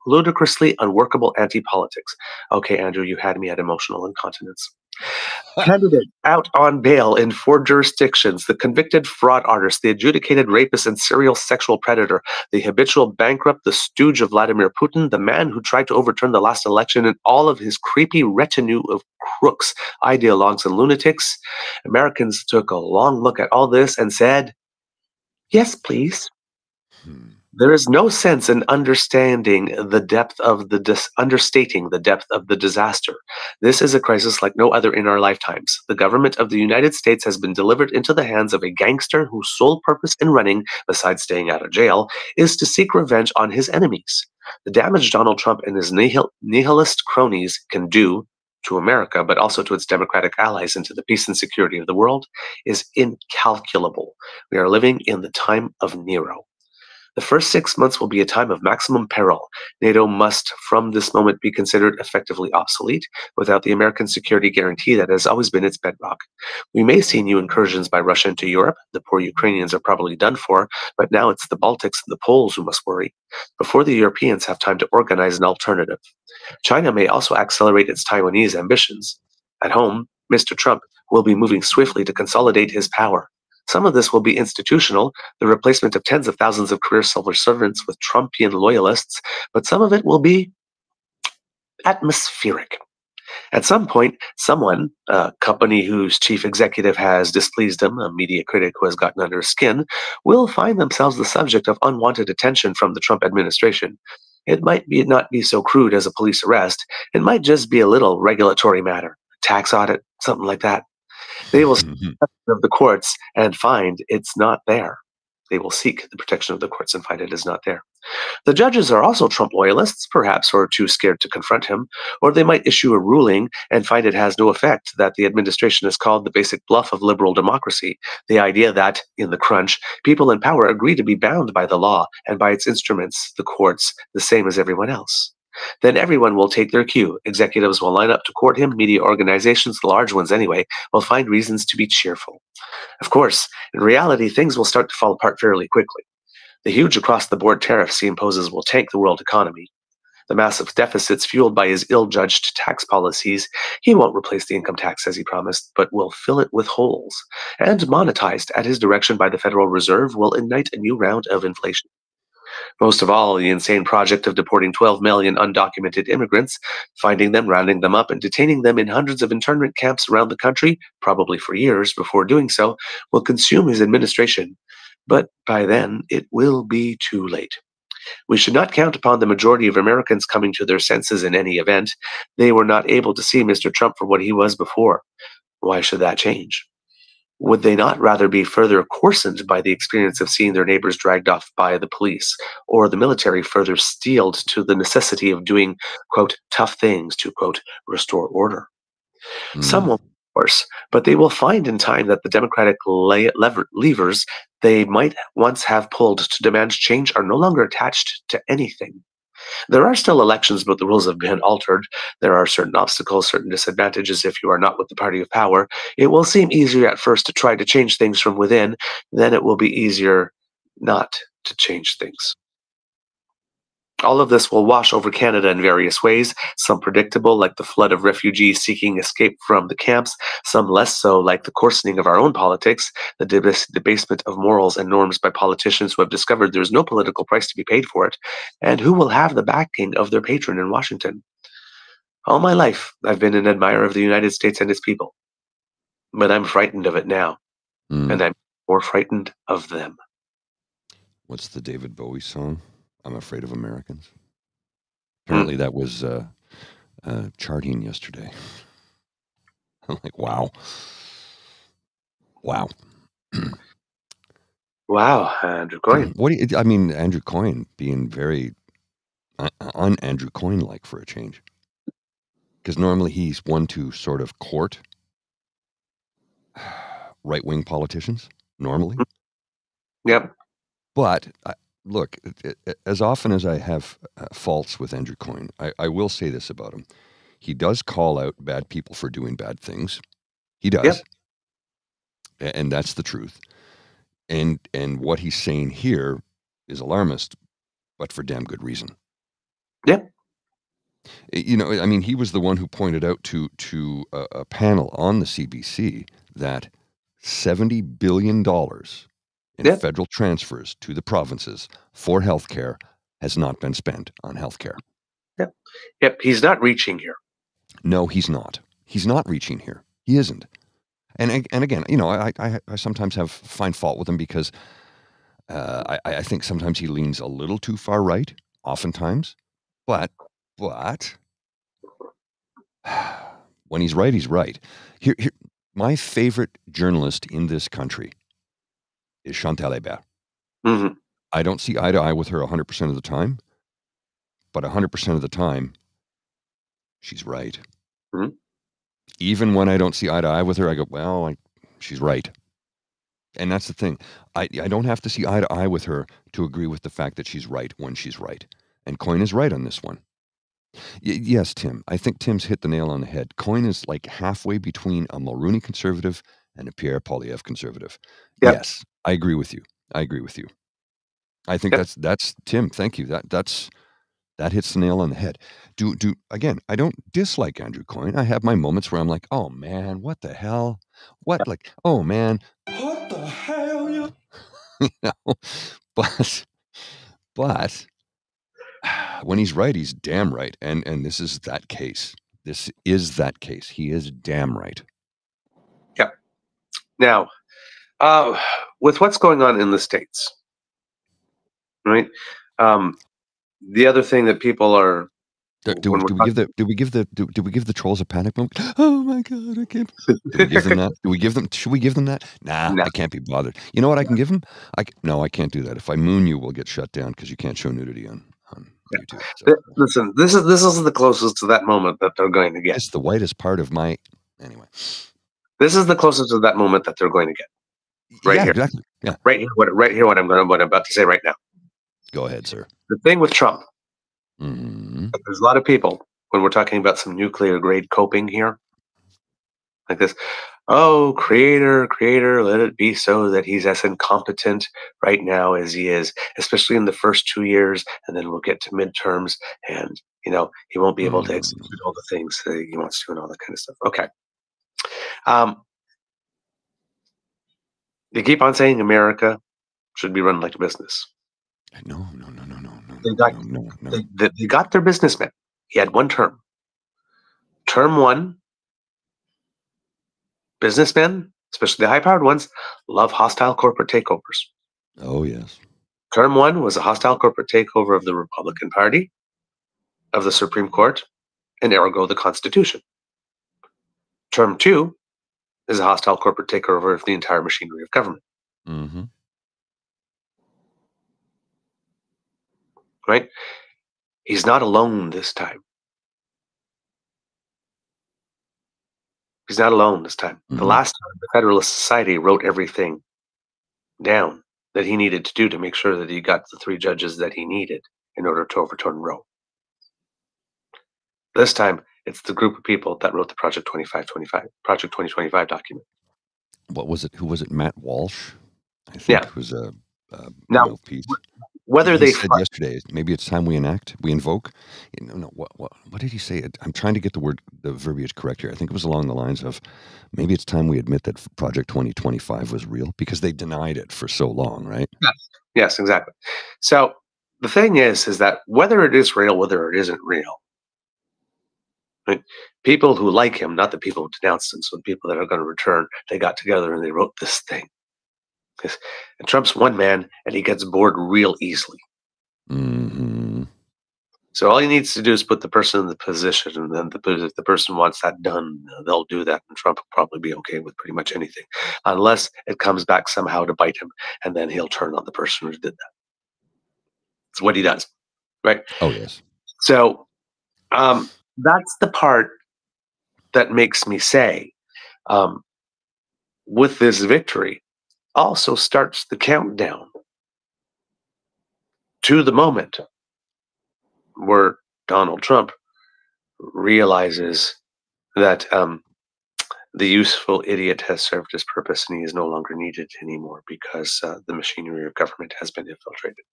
ludicrously unworkable anti-politics. Okay, Andrew, you had me at emotional incontinence. Candidate out on bail in 4 jurisdictions, the convicted fraud artist, the adjudicated rapist and serial sexual predator, the habitual bankrupt, the stooge of Vladimir Putin, the man who tried to overturn the last election, and all of his creepy retinue of crooks, ideologues, and lunatics. Americans took a long look at all this and said, yes, please. There is no sense in understating the depth of the disaster. This is a crisis like no other in our lifetimes. The government of the United States has been delivered into the hands of a gangster whose sole purpose in running, besides staying out of jail, is to seek revenge on his enemies. The damage Donald Trump and his nihilist cronies can do to America, but also to its democratic allies and to the peace and security of the world, is incalculable. We are living in the time of Nero. The first 6 months will be a time of maximum peril. NATO must, from this moment, be considered effectively obsolete without the American security guarantee that has always been its bedrock. We may see new incursions by Russia into Europe. The poor Ukrainians are probably done for, but now it's the Baltics and the Poles who must worry, before the Europeans have time to organize an alternative. China may also accelerate its Taiwanese ambitions. At home, Mr. Trump will be moving swiftly to consolidate his power. Some of this will be institutional, the replacement of tens of thousands of career civil servants with Trumpian loyalists, but some of it will be atmospheric. At some point, someone, a company whose chief executive has displeased him, a media critic who has gotten under his skin, will find themselves the subject of unwanted attention from the Trump administration. It might not be so crude as a police arrest. It might just be a little regulatory matter, tax audit, something like that. They will seek the protection of the courts and find it's not there. They will seek the protection of the courts and find it is not there. The judges are also Trump loyalists, perhaps, or too scared to confront him, or they might issue a ruling and find it has no effect, that the administration has called the basic bluff of liberal democracy, the idea that, in the crunch, people in power agree to be bound by the law and by its instruments, the courts, the same as everyone else. Then everyone will take their cue. Executives will line up to court him. Media organizations, the large ones anyway, will find reasons to be cheerful. Of course, in reality, things will start to fall apart fairly quickly. The huge across-the-board tariffs he imposes will tank the world economy. The massive deficits fueled by his ill-judged tax policies, he won't replace the income tax as he promised, but will fill it with holes. And monetized at his direction by the Federal Reserve will ignite a new round of inflation. Most of all, the insane project of deporting 12 million undocumented immigrants, finding them, rounding them up, and detaining them in hundreds of internment camps around the country, probably for years before doing so, will consume his administration. But by then, it will be too late. We should not count upon the majority of Americans coming to their senses in any event. They were not able to see Mr. Trump for what he was before. Why should that change? Would they not rather be further coarsened by the experience of seeing their neighbors dragged off by the police, or the military further steeled to the necessity of doing, quote, tough things to, quote, restore order? Some will, of course, but they will find in time that the democratic levers they might once have pulled to demand change are no longer attached to anything. There are still elections, but the rules have been altered. There are certain obstacles, certain disadvantages if you are not with the party of power. It will seem easier at first to try to change things from within, then it will be easier not to change things. All of this will wash over Canada in various ways, some predictable, like the flood of refugees seeking escape from the camps, some less so, like the coarsening of our own politics, the debasement of morals and norms by politicians who have discovered there is no political price to be paid for it, and who will have the backing of their patron in Washington. All my life, I've been an admirer of the United States and its people, but I'm frightened of it now, and I'm more frightened of them. What's the David Bowie song? I'm Afraid of Americans. Apparently that was charting yesterday. I'm like, wow. Wow. Wow, Andrew Coyne. What do you, I mean, Andrew Coyne being very un-Andrew Coyne-like for a change. Because normally he's one to sort of court right-wing politicians, normally. Yep. But look, as often as I have faults with Andrew Coyne, I will say this about him. He does call out bad people for doing bad things. He does. Yep. And that's the truth. And what he's saying here is alarmist, but for damn good reason. Yep. You know, I mean, he was the one who pointed out to a panel on the CBC that $70 billion in federal transfers to the provinces for healthcare has not been spent on healthcare. Yep. Yep. He's not reaching here. No, he's not. He's not reaching here. He isn't. And again, you know, I sometimes find fault with him because I think sometimes he leans a little too far right, oftentimes. But when he's right, he's right. Here, my favorite journalist in this country is Chantal Hébert. Mm-hmm. I don't see eye to eye with her 100% of the time, but 100% of the time, she's right. Mm-hmm. Even when I don't see eye to eye with her, I go, well, she's right. And that's the thing. I don't have to see eye to eye with her to agree with the fact that she's right when she's right. And Coyne is right on this one. Yes, Tim. I think Tim's hit the nail on the head. Coyne is like halfway between a Mulrooney conservative and a Pierre Poilievre conservative. Yep. Yes, I agree with you. I agree with you. I think Yep. that's Tim. Thank you. That hits the nail on the head. Again, I don't dislike Andrew Coyne. I have my moments where I'm like, oh man, what the hell? What, like, oh man, What the hell, you? you know, but when he's right, he's damn right. And this is that case. This is that case. He is damn right. Yep. Now, with what's going on in the States, right? The other thing that people are Do we give the trolls a panic moment? Oh my god, I can't. Do we give them that? Should we give them that? Nah, No. I can't be bothered. You know what I can give them? No, I can't do that. If I moon you, we'll get shut down because you can't show nudity on YouTube. So. Listen, this is the closest to that moment that they're going to get. It's the whitest part of my anyway. This is the closest to that moment that they're going to get. Right yeah, here. exactly. Yeah. Right here. What I'm about to say right now. Go ahead, sir. The thing with Trump. Mm-hmm. There's a lot of people when we're talking about some nuclear grade coping here, like this. Oh, creator, let it be so that he's as incompetent right now as he is, especially in the first 2 years, and then we'll get to midterms, and he won't be able to execute all the things that he wants to and all that kind of stuff. Okay. They keep on saying America should be run like a business. No. They got their businessman. He had one term. Term one, businessmen, especially the high-powered ones, love hostile corporate takeovers. Oh, yes. Term one was a hostile corporate takeover of the Republican Party, of the Supreme Court, and ergo the Constitution. Term two is a hostile corporate takeover of the entire machinery of government. Mm-hmm. Right? He's not alone this time. He's not alone this time. Mm-hmm. The last time, the Federalist Society wrote everything down that he needed to do to make sure that he got the 3 judges that he needed in order to overturn Roe. This time, it's the group of people that wrote the Project 2025 document. What was it? Who was it? Matt Walsh? I think Yeah. it was a Now, piece. Whether he they said yesterday, maybe it's time we invoke. No, what did he say? I'm trying to get the verbiage correct here. I think it was along the lines of maybe it's time we admit that Project 2025 was real because they denied it for so long, right? Yes, exactly. So the thing is that whether it is real, whether it isn't real, right? People who like him, not the people who denounced him, so the people that are going to return, they got together and they wrote this thing. And Trump's one man, and he gets bored real easily. Mm-hmm. So all he needs to do is put the person in the position, and then if the person wants that done, they'll do that, and Trump will probably be okay with pretty much anything, unless it comes back somehow to bite him, and then he'll turn on the person who did that. That's what he does, right? Oh, yes. So that's the part that makes me say, with this victory, also starts the countdown to the moment where Donald Trump realizes that the useful idiot has served his purpose and he is no longer needed anymore because the machinery of government has been infiltrated.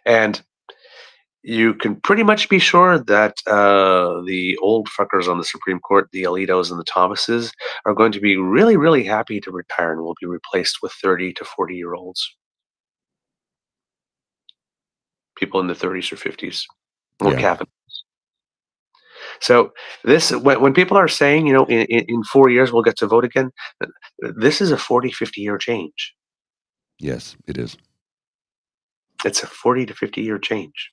And you can pretty much be sure that the old fuckers on the Supreme Court, the Alitos and the Thomases, are going to be really, really happy to retire and will be replaced with 30 to 40-year-olds. People in the 30s or 50s. Or cabinets. So this, when people are saying, in 4 years we'll get to vote again, this is a 40, 50-year change. Yes, it is. It's a 40 to 50-year change.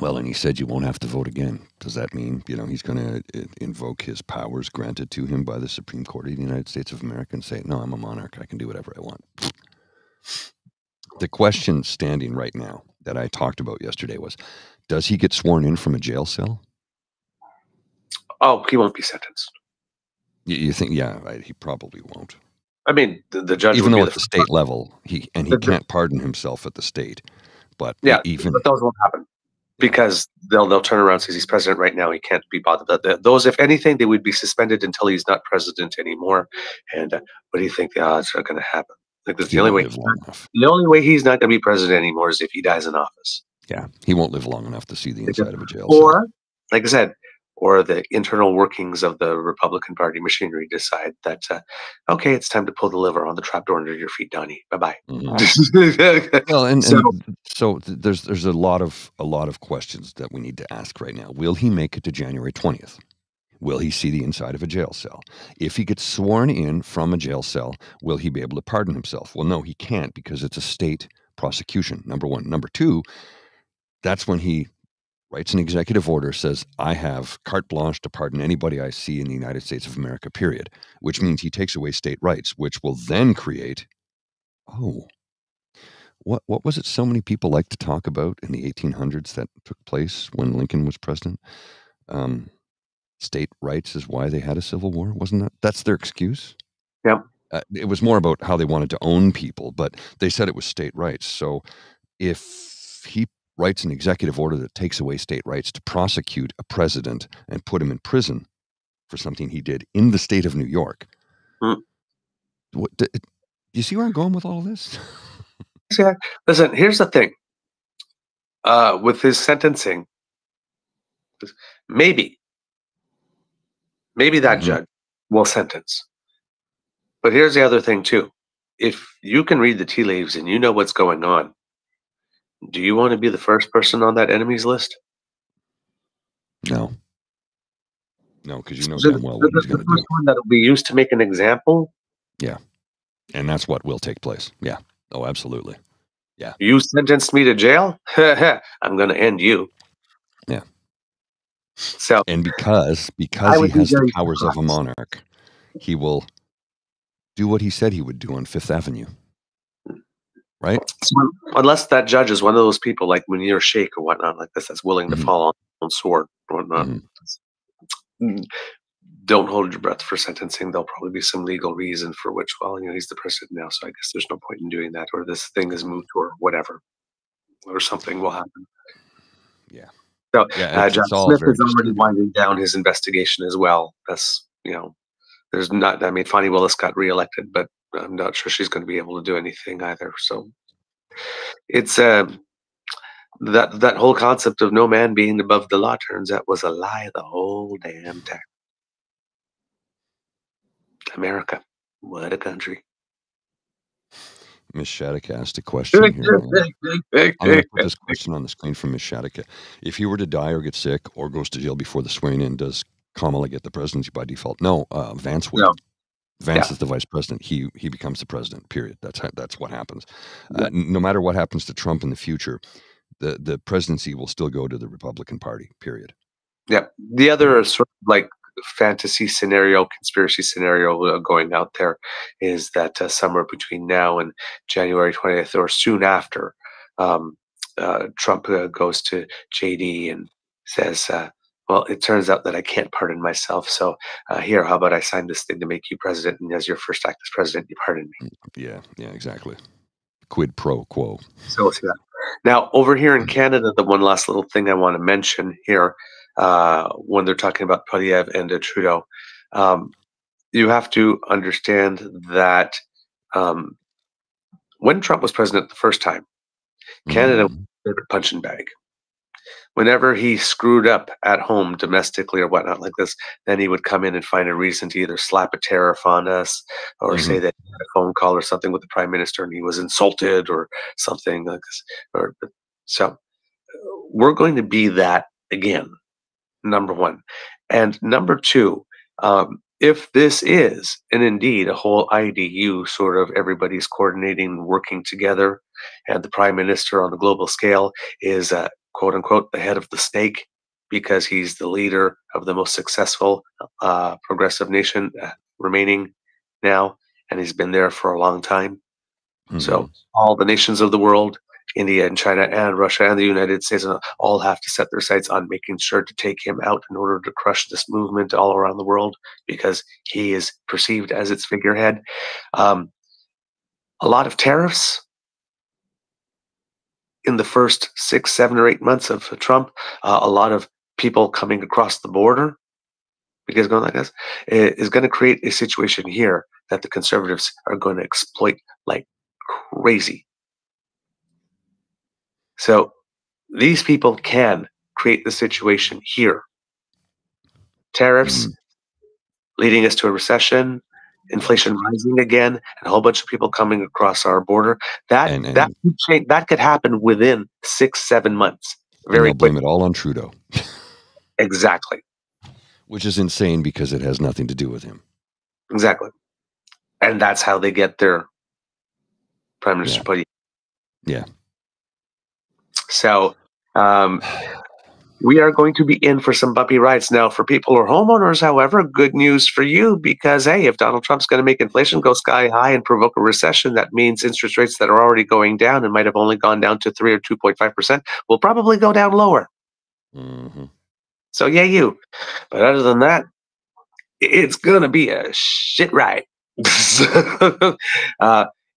Well, and he said you won't have to vote again. Does that mean, he's going to invoke his powers granted to him by the Supreme Court of the United States of America and say, no, I'm a monarch. I can do whatever I want. The question standing right now that I talked about yesterday was, does he get sworn in from a jail cell? Oh, he won't be sentenced. You think, yeah, right, he probably won't. I mean, the judge Even would though be at the state level, he can't pardon himself at the state. But yeah, even but those won't happen because they'll turn around because he's president right now. He can't be bothered. Those, if anything, they would be suspended until he's not president anymore. And what do you think the odds are going to happen? Like that's he the only won't way. live long enough. The only way he's not going to be president anymore is if he dies in office. Yeah, he won't live long enough to see the inside of a jail cell. Or, like I said, or the internal workings of the Republican Party machinery decide that, okay, it's time to pull the lever on the trapdoor under your feet, Donnie. Bye-bye. Well, and so there's a lot of questions that we need to ask right now. Will he make it to January 20th? Will he see the inside of a jail cell? If he gets sworn in from a jail cell, will he be able to pardon himself? Well, no, he can't because it's a state prosecution, number one. Number two, that's when he writes an executive order, says, I have carte blanche to pardon anybody I see in the United States of America, period, which means he takes away state rights, which will then create, what was it so many people like to talk about in the 1800s that took place when Lincoln was president? State rights is why they had a civil war, wasn't that? That's their excuse? Yeah. It was more about how they wanted to own people, but they said it was state rights. So if he writes an executive order that takes away state rights to prosecute a president and put him in prison for something he did in the state of New York, do you see where I'm going with all of this? Yeah. Listen, here's the thing. With his sentencing, maybe that judge will sentence. But here's the other thing too. If you can read the tea leaves and you know what's going on, do you want to be the first person on that enemies list? No, because you know damn well what he's going to do. One that'll be used to make an example. Yeah, and that's what will take place. Yeah. Oh, absolutely. Yeah. You sentenced me to jail? I'm going to end you. Yeah. So, and because he has the powers of a monarch, he will do what he said he would do on Fifth Avenue. Right? So, unless that judge is one of those people like Munir Sheikh or whatnot like this that's willing to fall on their own sword or whatnot. Don't hold your breath for sentencing. There'll probably be some legal reason for which, well, he's the president now, so I guess there's no point in doing that, or this thing is moot or whatever, or something will happen. Yeah. So John Smith is already winding down his investigation as well. That's, there's not, I mean, Fani Willis got reelected, but I'm not sure she's going to be able to do anything either. So it's that whole concept of no man being above the law turns out was a lie the whole damn time. America, what a country. Miss Shattuck asked a question here. I'm going to put this question on the screen from Miss Shattuck. If he were to die or get sick or goes to jail before the swearing-in, does Kamala get the presidency by default? No, Vance would. No. Vance is the vice president. He becomes the president, period. That's what happens. No matter what happens to Trump in the future, the presidency will still go to the Republican Party, period. Yeah. The other sort of like fantasy scenario, conspiracy scenario going out there is that somewhere between now and January 20th or soon after, Trump goes to JD and says, well, it turns out that I can't pardon myself. So here, how about I sign this thing to make you president? And as your first act as president, you pardon me. Yeah, exactly. Quid pro quo. So yeah. Now, over here in Canada, the one last little thing I want to mention here, when they're talking about Poilievre and Trudeau, you have to understand that when Trump was president the first time, Canada was a favorite punching bag. Whenever he screwed up at home domestically or whatnot like this, then he would come in and find a reason to either slap a tariff on us or say that he had a phone call or something with the prime minister and he was insulted or something like this. So we're going to be that again, number one. And number two, if this is, and indeed a whole IDU sort of everybody's coordinating, working together, and the prime minister on the global scale is quote unquote the head of the snake because he's the leader of the most successful progressive nation remaining now, and he's been there for a long time. So all the nations of the world India and China and Russia and the United States all have to set their sights on making sure to take him out in order to crush this movement all around the world because he is perceived as its figurehead. A lot of tariffs in the first 6, 7, or 8 months of Trump. A lot of people coming across the border because going like this is going to create a situation here that the conservatives are going to exploit like crazy. So these people can create the situation here. Tariffs leading us to a recession, inflation rising again, and a whole bunch of people coming across our border. That could happen within 6, 7 months. Very quickly. Blame it all on Trudeau. Exactly. Which is insane because it has nothing to do with him. Exactly. And that's how they get their prime minister put. Yeah. So we are going to be in for some bumpy rides. Now, for people who are homeowners, however, good news for you because, hey, if Donald Trump's going to make inflation go sky high and provoke a recession, that means interest rates that are already going down and might have only gone down to 3 or 2.5% will probably go down lower. So, yeah, you. But other than that, it's going to be a shit ride.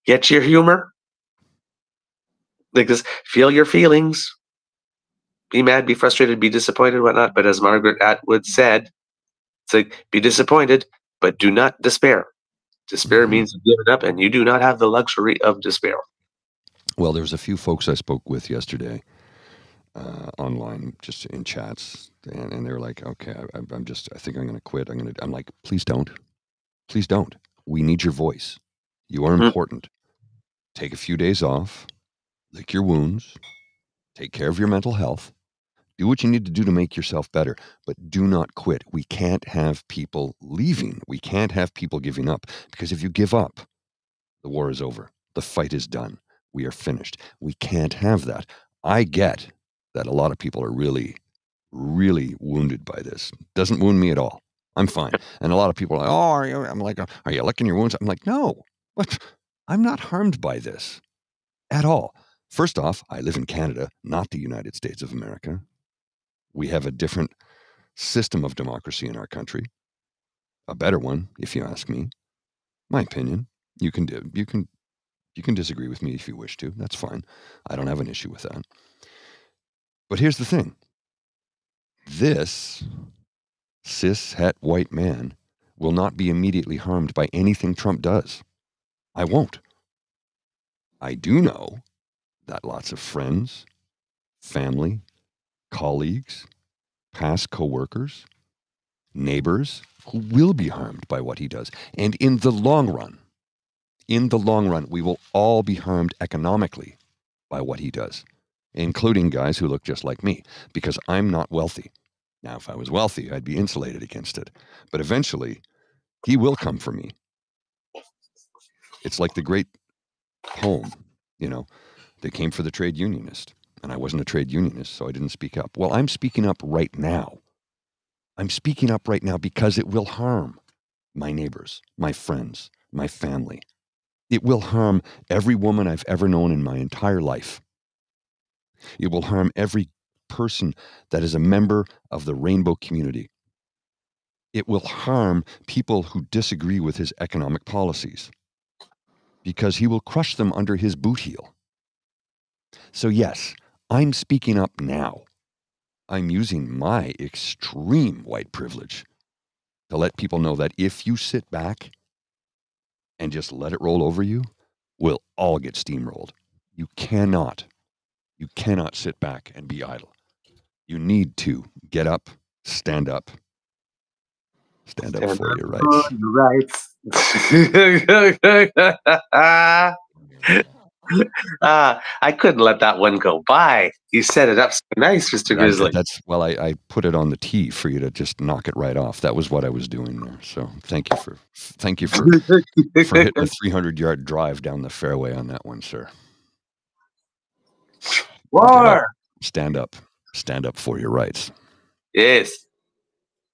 Get your humor. Because feel your feelings. Be mad, be frustrated, be disappointed, whatnot. But as Margaret Atwood said, it's like, be disappointed, but do not despair. Despair means you've given up, and you do not have the luxury of despair. Well, there's a few folks I spoke with yesterday online, just in chats, and they were like, okay, I think I'm going to quit. I'm like, please don't. Please don't. We need your voice. You are important. Take a few days off. Lick your wounds, take care of your mental health, do what you need to do to make yourself better, but do not quit. We can't have people leaving. We can't have people giving up, because if you give up, the war is over. The fight is done. We are finished. We can't have that. I get that a lot of people are really, really wounded by this. Doesn't wound me at all. I'm fine. And a lot of people are like, are you licking your wounds? I'm like, no, what? I'm not harmed by this at all. First off, I live in Canada, not the United States of America. We have a different system of democracy in our country, a better one, if you ask me. My opinion. You can disagree with me if you wish to. That's fine. I don't have an issue with that. But here's the thing: this cis-het white man will not be immediately harmed by anything Trump does. I won't. I do know that lots of friends, family, colleagues, past co-workers, neighbors who will be harmed by what he does. And in the long run, we will all be harmed economically by what he does, including guys who look just like me, because I'm not wealthy. Now, if I was wealthy, I'd be insulated against it. But eventually, he will come for me. It's like the great poem, They came for the trade unionist, and I wasn't a trade unionist, so I didn't speak up. Well, I'm speaking up right now. I'm speaking up right now because it will harm my neighbors, my friends, my family. It will harm every woman I've ever known in my entire life. It will harm every person that is a member of the rainbow community. It will harm people who disagree with his economic policies, because he will crush them under his boot heel. So yes, I'm speaking up now. I'm using my extreme white privilege to let people know that if you sit back and just let it roll over you, we'll all get steamrolled. You cannot sit back and be idle. You need to get up, stand up for your rights. I couldn't let that one go by. You set it up so nice, Mr. Grizzly. I put it on the tee for you to just knock it right off. That was what I was doing there. So thank you for hitting a 300-yard drive down the fairway on that one, sir. War. Stand up for your rights. Yes.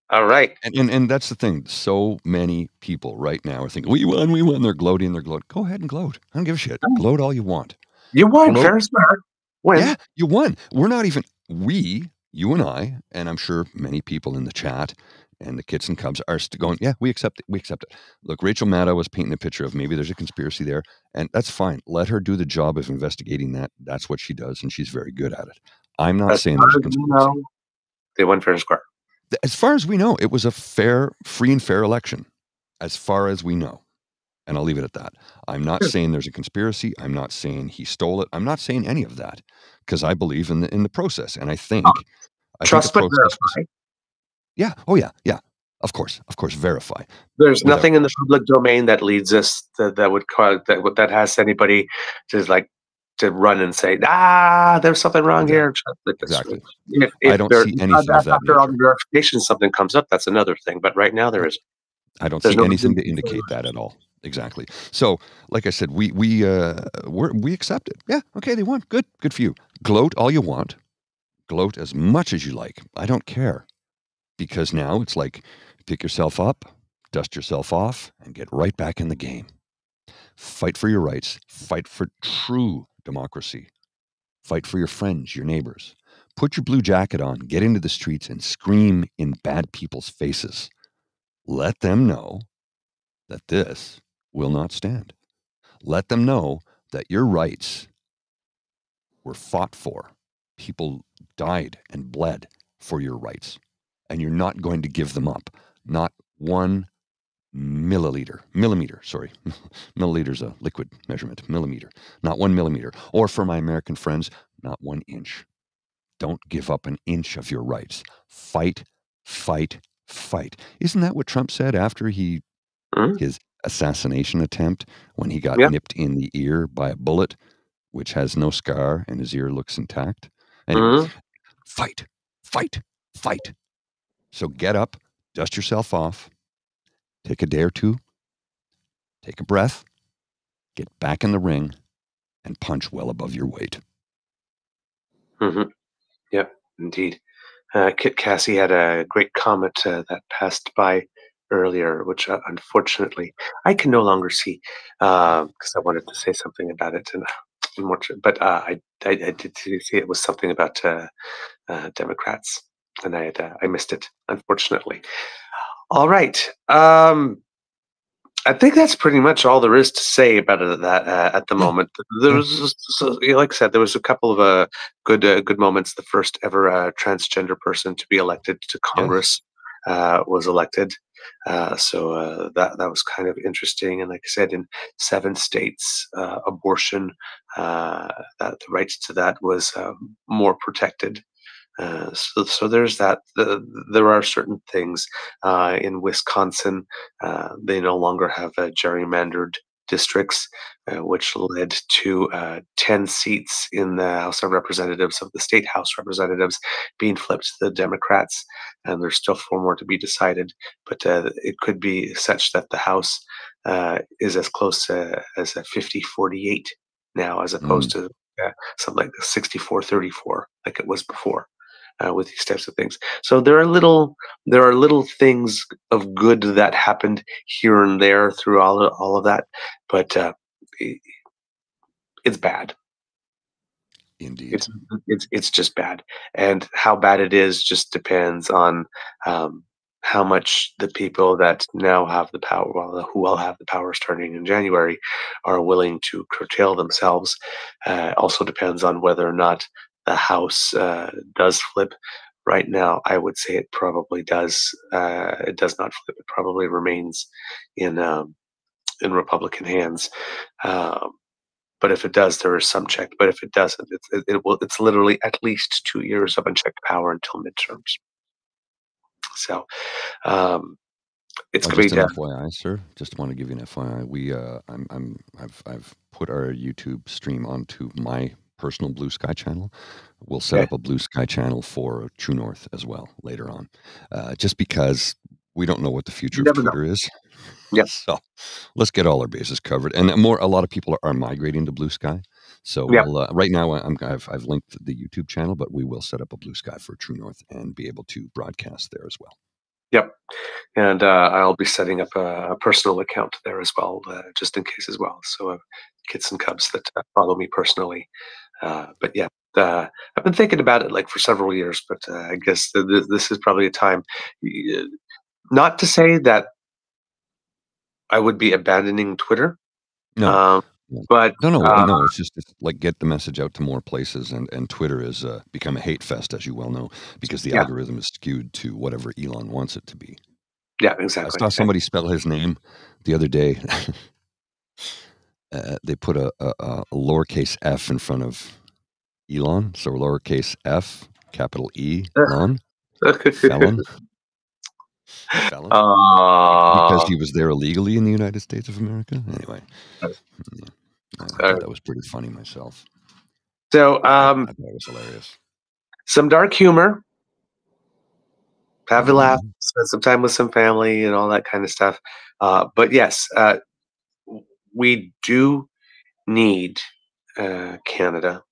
All right. And that's the thing. So many people right now are thinking, we won. They're gloating. Go ahead and gloat. I don't give a shit. Gloat all you want. You won, fair smart. When? Yeah, you won. We're not even, you and I, and I'm sure many people in the chat and the Kits and Cubs are going, yeah, we accept it. We accept it. Look, Rachel Maddow was painting a picture of maybe there's a conspiracy there, and that's fine. Let her do the job of investigating that. That's what she does, and she's very good at it. I'm not As saying far there's a as we conspiracy. know, they won fair and square. As far as we know, it was a free and fair election, as far as we know. And I'll leave it at that. I'm not saying there's a conspiracy. I'm not saying he stole it. I'm not saying any of that, because I believe in the process. And I think Trust the but process verify. yeah. Oh yeah. Yeah. Of course, verify. There's Without nothing in the public domain that leads us that would cause that has anybody to run and say, there's something wrong here. Exactly. If I don't see anything of that after all nature. the verification, something comes up, that's another thing. But right now there isn't. I don't There's see no anything to reason indicate that at all. Exactly. So, like I said, we accept it. Yeah. Okay. They won. Good. Good for you. Gloat all you want. Gloat as much as you like. I don't care, because now it's like, pick yourself up, dust yourself off, and get right back in the game. Fight for your rights. Fight for true democracy. Fight for your friends, your neighbors. Put your blue jacket on, get into the streets, and scream in bad people's faces. Let them know that this will not stand. Let them know that your rights were fought for. People died and bled for your rights, and you're not going to give them up. Not 1 millimeter. Milliliter is a liquid measurement. Millimeter. Not 1 millimeter. Or for my American friends, not 1 inch. Don't give up an inch of your rights. Fight, fight, fight. Isn't that what Trump said after his assassination attempt, when he got nipped in the ear by a bullet, which has no scar and his ear looks intact? Anyway, fight, fight, fight. So get up, dust yourself off, take a day or two, take a breath, get back in the ring, and punch well above your weight. Yep, indeed. Kit Cassie had a great comment that passed by earlier, which unfortunately I can no longer see, because I wanted to say something about it, but I did see it was something about Democrats, and I missed it, unfortunately. All right. I think that's pretty much all there is to say about it at the moment. There was, like I said, there was a couple of good moments. The first ever transgender person to be elected to Congress was elected, so that was kind of interesting. And like I said, in 7 states, abortion, the rights to that was more protected. So there's that. There are certain things in Wisconsin. They no longer have gerrymandered districts, which led to 10 seats in the House of Representatives of the state House Representatives being flipped to the Democrats, and there's still 4 more to be decided. But it could be such that the House is as close as a 50-48 now, as opposed to something like 64-34, like it was before. With these types of things, so there are little things of good that happened here and there through all of that, but it's bad. Indeed, it's just bad, and how bad it is just depends on how much the people that now have the power, who will have the power starting in January, are willing to curtail themselves. Also depends on whether or not the House does flip. Right now, I would say it probably does. It does not flip. It probably remains in Republican hands. But if it does, there is some check. But if it doesn't, it's literally at least 2 years of unchecked power until midterms. So it's going to be an FYI, sir. Just want to give you an FYI. I've put our YouTube stream onto my personal Blue Sky channel. We'll set up a Blue Sky channel for True North as well later on, just because we don't know what the future of Twitter is. Yep. So let's get all our bases covered, and a lot of people are migrating to Blue Sky. So we'll, right now I've linked the YouTube channel, but we will set up a Blue Sky for True North and be able to broadcast there as well. Yep. And I'll be setting up a personal account there as well, just in case as well. So Kits and Cubs that follow me personally. But yeah, I've been thinking about it like for several years, but I guess this is probably a time. Not to say that I would be abandoning Twitter, No. but No. It's just like get the message out to more places, and Twitter has become a hate fest, as you well know, because the yeah, algorithm is skewed to whatever Elon wants it to be. yeah, I exactly. saw somebody spell his name the other day. They put a lowercase f in front of Elon, so lowercase f, capital E, Lon, felon, felon, because he was there illegally in the United States of America. Anyway, yeah, I thought that was pretty funny myself. So, I thought it was hilarious. Some dark humor. Have a laugh, spend some time with some family, and all that kind of stuff. But yes, we do need Canada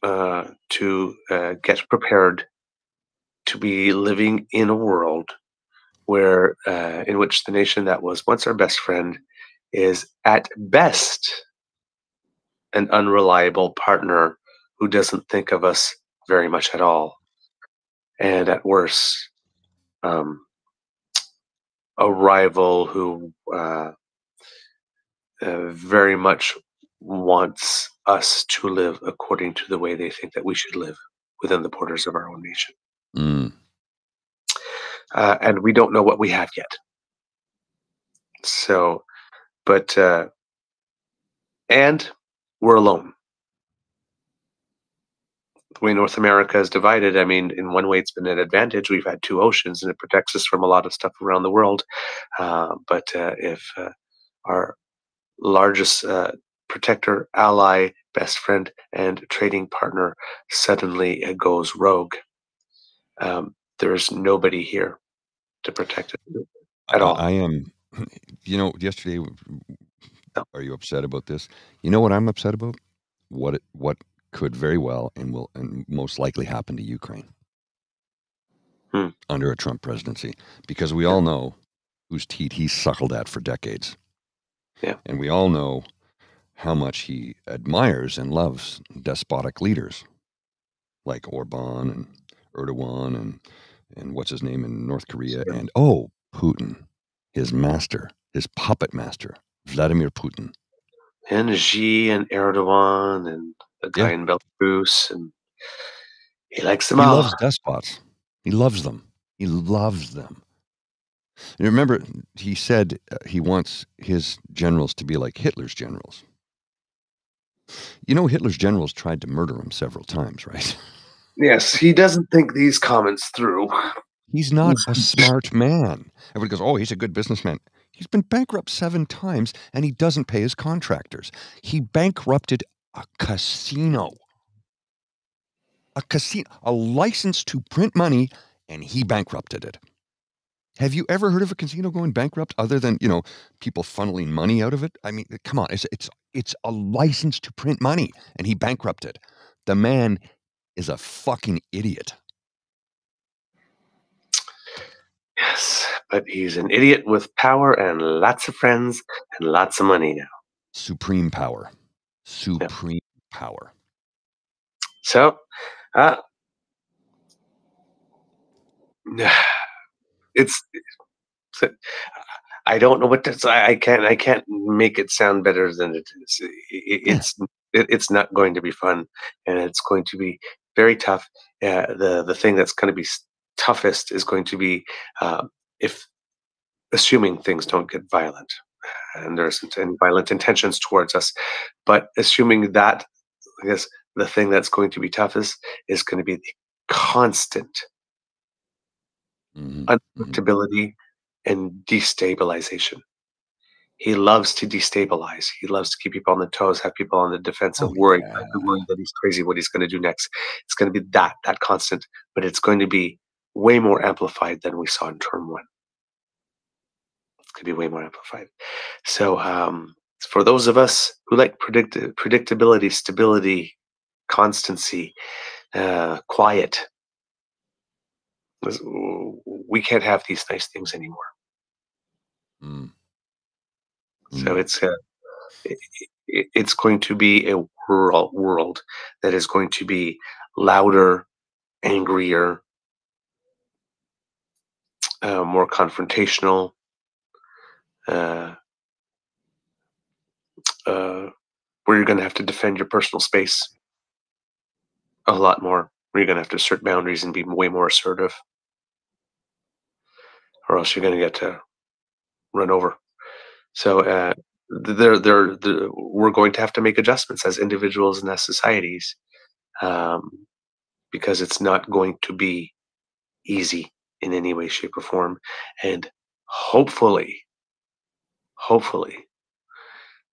to get prepared to be living in a world where, in which the nation that was once our best friend is at best an unreliable partner who doesn't think of us very much at all, and at worst, a rival who very much wants us to live according to the way they think that we should live within the borders of our own nation. And we don't know what we have yet. So, but, and we're alone. The way North America is divided, I mean, in one way it's been an advantage. We've had two oceans and it protects us from a lot of stuff around the world. But if our largest protector, ally, best friend, and trading partner suddenly goes rogue, there's nobody here to protect it at all. I am, yesterday, are you upset about this? You know what I'm upset about? What could very well and most likely happen to Ukraine under a Trump presidency, because we all know whose teat he's suckled at for decades. Yeah. And we all know how much he admires and loves despotic leaders like Orban and Erdogan and what's his name in North Korea, and Putin, his master, his puppet master, Vladimir Putin. And Xi and Erdogan and the guy in Belarus, and he likes them all. He loves despots. He loves them. He loves them. You remember, he said he wants his generals to be like Hitler's generals. Hitler's generals tried to murder him several times, right? Yes, he doesn't think these comments through. He's not a smart man. Everybody goes, he's a good businessman. He's been bankrupt 7 times, and he doesn't pay his contractors. He bankrupted a casino. A license to print money, and he bankrupted it. Have you ever heard of a casino going bankrupt other than, people funneling money out of it? I mean, come on, it's a license to print money, and he bankrupted. The man is a fucking idiot. Yes, but he's an idiot with power and lots of friends and lots of money now. Supreme power. Supreme power. So, I don't know what to say. I can't make it sound better than it is. It's not going to be fun, and it's going to be very tough. The thing that's going to be toughest is going to be if assuming things don't get violent and there isn't any violent intentions towards us, but assuming that, I guess the thing that's going to be toughest is going to be the constant unpredictability and destabilization. He loves to destabilize. He loves to keep people on their toes, have people on the defensive, worried that he's crazy, what he's going to do next. It's going to be that constant, but it's going to be way more amplified than we saw in term 1. It's going to be way more amplified. So for those of us who like predictability, stability, constancy, quiet, we can't have these nice things anymore. So it's going to be a world that is going to be louder, angrier, more confrontational, where you're going to have to defend your personal space a lot more, where you're going to have to assert boundaries and be way more assertive, or else you're going to get run over. So we're going to have to make adjustments as individuals and as societies, because it's not going to be easy in any way, shape, or form. And hopefully,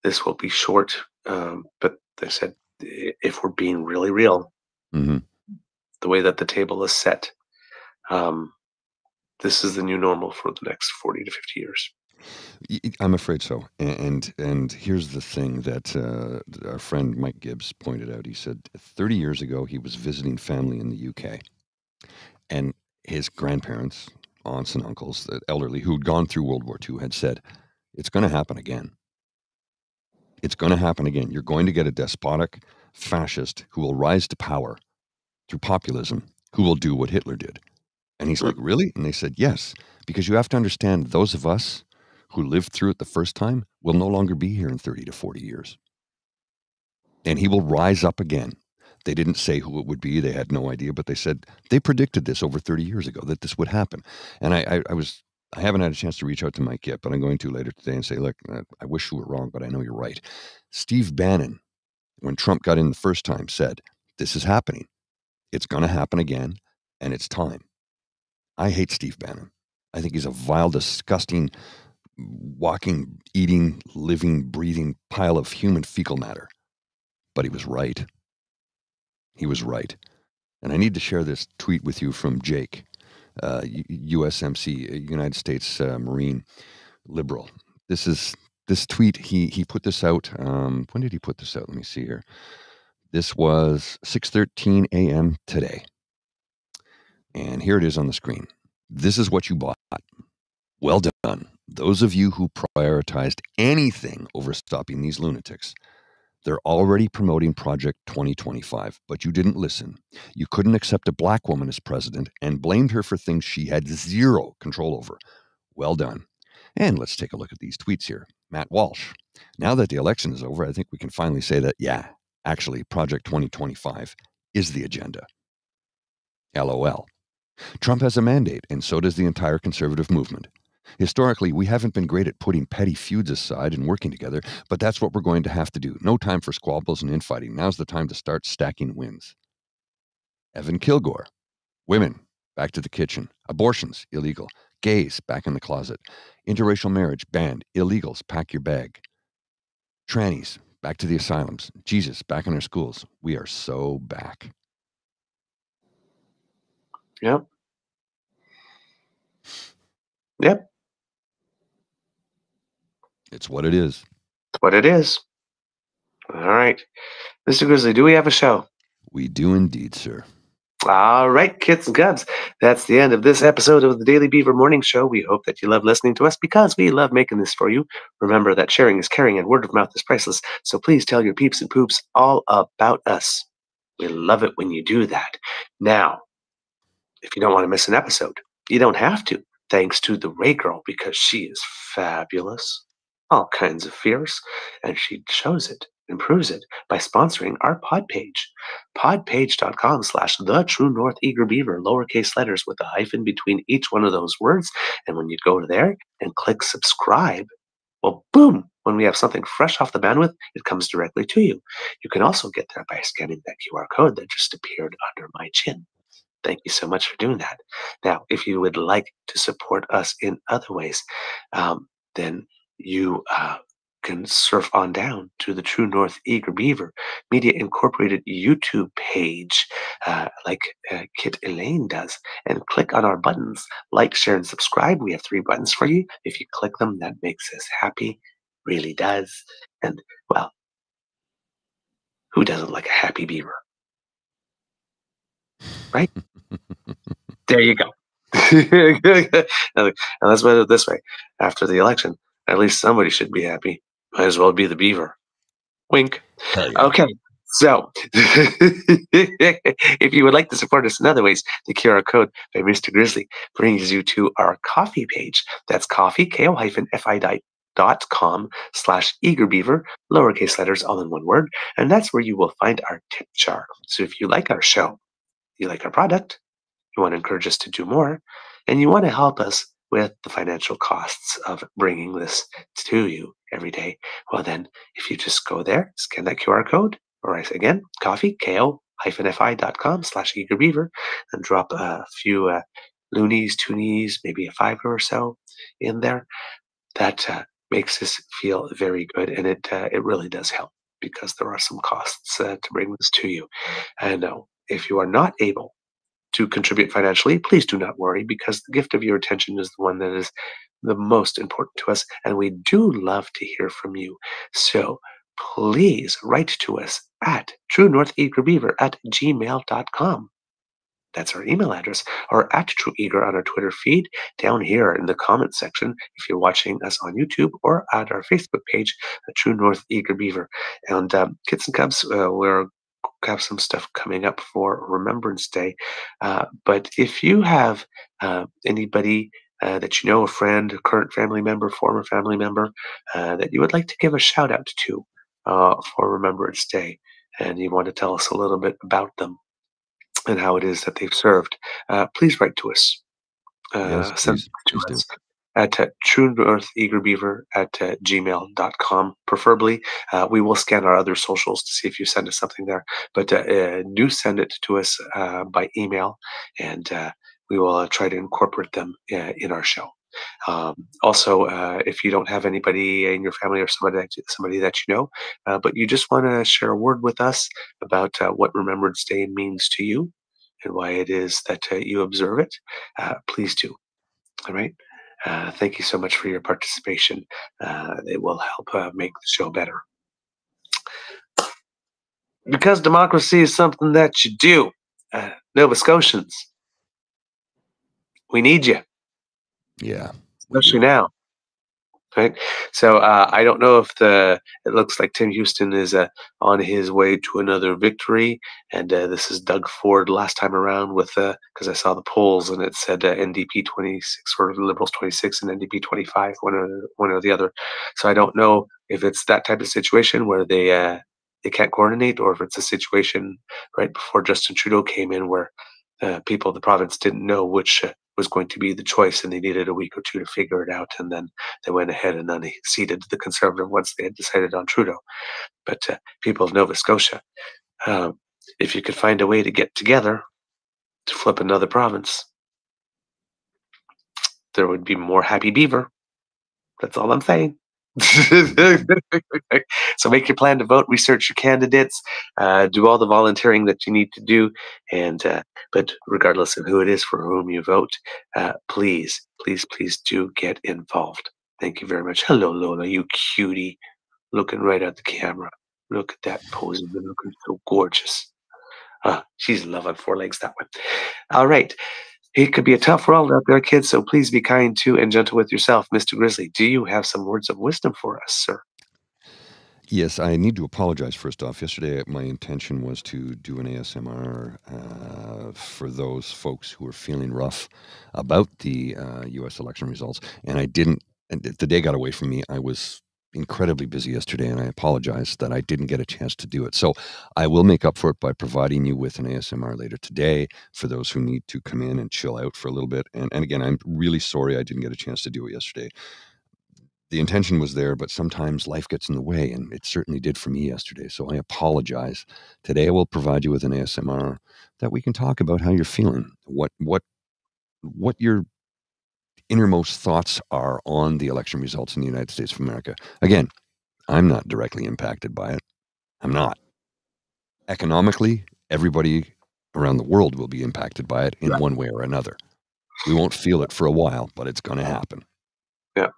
this will be short. But I said, if we're being really real, the way that the table is set, this is the new normal for the next 40 to 50 years. I'm afraid so. And here's the thing that our friend Mike Gibbs pointed out. He said 30 years ago, he was visiting family in the UK. And his grandparents, aunts and uncles, the elderly, who'd gone through World War II, had said, it's going to happen again. It's going to happen again. You're going to get a despotic fascist who will rise to power through populism, who will do what Hitler did. And he's like, really? And they said, yes, because you have to understand, those of us who lived through it the first time will no longer be here in 30 to 40 years. And he will rise up again. They didn't say who it would be. They had no idea, but they said they predicted this over 30 years ago, that this would happen. And I haven't had a chance to reach out to Mike yet, but I'm going to later today and say, look, I wish you were wrong, but I know you're right. Steve Bannon, when Trump got in the first time, said, this is happening. It's going to happen again, and it's time. I hate Steve Bannon. I think he's a vile, disgusting, walking, eating, living, breathing pile of human fecal matter. But he was right. He was right. And I need to share this tweet with you from Jake, USMC, United States Marine liberal. This tweet, he put this out. When did he put this out? Let me see here. This was 6:13 a.m. today. And here it is on the screen. This is what you bought. Well done. Those of you who prioritized anything over stopping these lunatics. They're already promoting Project 2025, but you didn't listen. You couldn't accept a black woman as president and blamed her for things she had zero control over. Well done. And let's take a look at these tweets here. Matt Walsh. Now that the election is over, I think we can finally say that, yeah, actually, Project 2025 is the agenda. LOL. Trump has a mandate, and so does the entire conservative movement. Historically, we haven't been great at putting petty feuds aside and working together, but that's what we're going to have to do. No time for squabbles and infighting. Now's the time to start stacking wins. Evan Kilgore. Women, back to the kitchen. Abortions, illegal. Gays, back in the closet. Interracial marriage, banned. Illegals, pack your bag. Trannies, back to the asylums. Jesus, back in our schools. We are so back. Yep. Yep. It's what it is. It's what it is. All right. Mr. Grizzly, do we have a show? We do indeed, sir. All right, kids and cubs. That's the end of this episode of the Daily Beaver Morning Show. We hope that you love listening to us because we love making this for you. Remember that sharing is caring and word of mouth is priceless. So please tell your peeps and poops all about us. We love it when you do that. Now, if you don't want to miss an episode, you don't have to. Thanks to the Ray Girl, because she is fabulous, all kinds of fierce, and she shows it and proves it by sponsoring our pod page. Podpage.com/TheTrueNorthEagerBeaver, lowercase letters with a hyphen between each one of those words. And when you go to there and click subscribe, well, boom, when we have something fresh off the bandwidth, it comes directly to you. You can also get there by scanning that QR code that just appeared under my chin. Thank you so much for doing that. Now, if you would like to support us in other ways, then you can surf on down to the True North Eager Beaver Media Incorporated YouTube page, like Kit Elaine does, and click on our buttons, like, share, and subscribe. We have 3 buttons for you. If you click them, that makes us happy, really does. And, well, who doesn't like a happy beaver? Right? There you go. And let's put it this way. After the election, at least somebody should be happy. Might as well be the beaver. Wink. Yeah. Okay. So, if you would like to support us in other ways, the QR code by Mr. Grizzly brings you to our coffee page. That's coffee, ko-fi.com/eagerbeaver, lowercase letters, all in one word. And that's where you will find our tip jar. So if you like our show, you like our product, you want to encourage us to do more, and you want to help us with the financial costs of bringing this to you every day, well then, if you just go there, scan that QR code, or I say again, coffee, ko-fi.com/eagerbeaver, and drop a few loonies, toonies, maybe a $5 or so in there, that makes us feel very good, and it really does help, because there are some costs to bring this to you. And if you are not able to contribute financially, please do not worry, because the gift of your attention is the one that is the most important to us, and we do love to hear from you. So please write to us at truenortheagerbeaver@gmail.com. That's our email address, or at TrueEager on our Twitter feed, down here in the comment section if you're watching us on YouTube, or at our Facebook page, True North Eager Beaver. And kids and cubs, we're have some stuff coming up for Remembrance Day. But if you have anybody that you know, a friend, a current family member, former family member, that you would like to give a shout out to for Remembrance Day, and you want to tell us a little bit about them and how it is that they've served, please write to us. Yes, Send please, them to please do. us at truenortheagerbeaver@gmail.com. Preferably, we will scan our other socials to see if you send us something there. But do send it to us by email, and we will try to incorporate them in our show. Also, if you don't have anybody in your family or somebody that you know, but you just want to share a word with us about what Remembrance Day means to you and why it is that you observe it, please do. All right. Thank you so much for your participation. It will help make the show better. Because democracy is something that you do, Nova Scotians, we need you, Yeah. especially now. Right. So I don't know if it looks like Tim Houston is on his way to another victory. And this is Doug Ford last time around with, because I saw the polls and it said NDP 26 or Liberals 26 and NDP 25, one or the other. So I don't know if it's that type of situation where they can't coordinate, or if it's a situation right before Justin Trudeau came in where people of the province didn't know which was going to be the choice, and they needed a week or two to figure it out, and then they went ahead and unseated the Conservative once they had decided on Trudeau. But people of Nova Scotia, if you could find a way to get together to flip another province, there would be more happy beaver. That's all I'm saying. So make your plan to vote, research your candidates, do all the volunteering that you need to do, and but regardless of who it is for whom you vote, please do get involved. Thank you very much. Hello, Lola, you cutie, looking right at the camera. Look at that pose, looking so gorgeous. She's love on four legs, that one. All right. It could be a tough world out there, kids, so please be kind to and gentle with yourself. Mr. Grizzly, do you have some words of wisdom for us, sir? Yes, I need to apologize first off. Yesterday, my intention was to do an ASMR for those folks who are feeling rough about the U.S. election results, and I didn't. And the day got away from me. I was incredibly busy yesterday, and I apologize that I didn't get a chance to do it. So I will make up for it by providing you with an ASMR later today for those who need to come in and chill out for a little bit. And again, I'm really sorry I didn't get a chance to do it yesterday. The intention was there, but sometimes life gets in the way, and it certainly did for me yesterday. So I apologize. Today I will provide you with an ASMR that we can talk about how you're feeling, what your innermost thoughts are on the election results in the United States of America. Again, I'm not directly impacted by it. I'm not. Economically, everybody around the world will be impacted by it in one way or another. We won't feel it for a while, but it's going to happen. Yeah.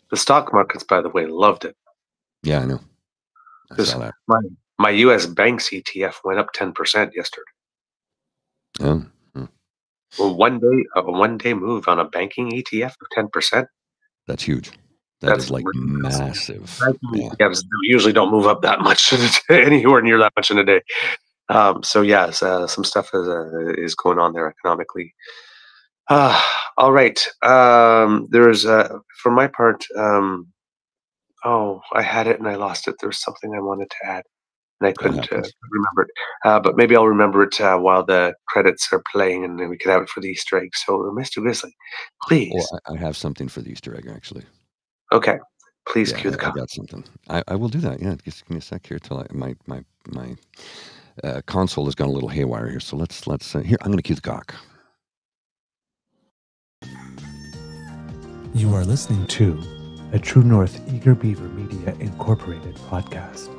The stock markets, by the way, loved it. Yeah, I know. I saw that. My U.S. banks ETF went up 10% yesterday. Oh. Well, one day move on a banking ETF of 10%. That's huge. That That's is like really massive. Yeah. yeah, we usually don't move up that much anywhere near that much in a day. So yes, some stuff is going on there economically. All right. There's for my part. Oh, I had it and I lost it. There was something I wanted to add and I That couldn't happens. remember it. But maybe I'll remember it while the credits are playing, and then we can have it for the Easter egg. So, Mr. Grizzly, please. Well, I have something for the Easter egg, actually. Okay, please Yeah, cue the I clock. got something. I will do that. Yeah, just give me a sec here till my console has gone a little haywire here. So let's here. I'm going to cue the cock. You are listening to a True North Eager Beaver Media Incorporated podcast.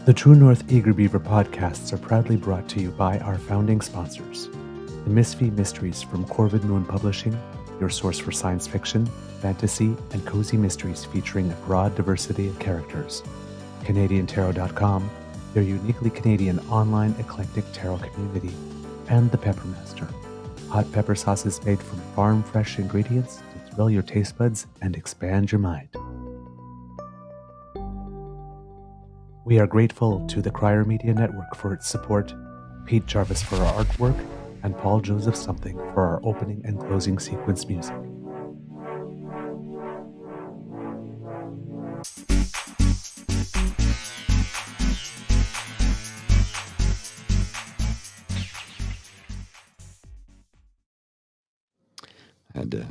The True North Eager Beaver podcasts are proudly brought to you by our founding sponsors, the Misfit Mysteries from Corvid Moon Publishing, your source for science fiction, fantasy, and cozy mysteries featuring a broad diversity of characters, CanadianTarot.com, their uniquely Canadian online eclectic tarot community, and the Peppermaster, hot pepper sauces made from farm-fresh ingredients to thrill your taste buds and expand your mind. We are grateful to the Crier Media Network for its support, Pete Jarvis for our artwork, and Paul Joseph Something for our opening and closing sequence music.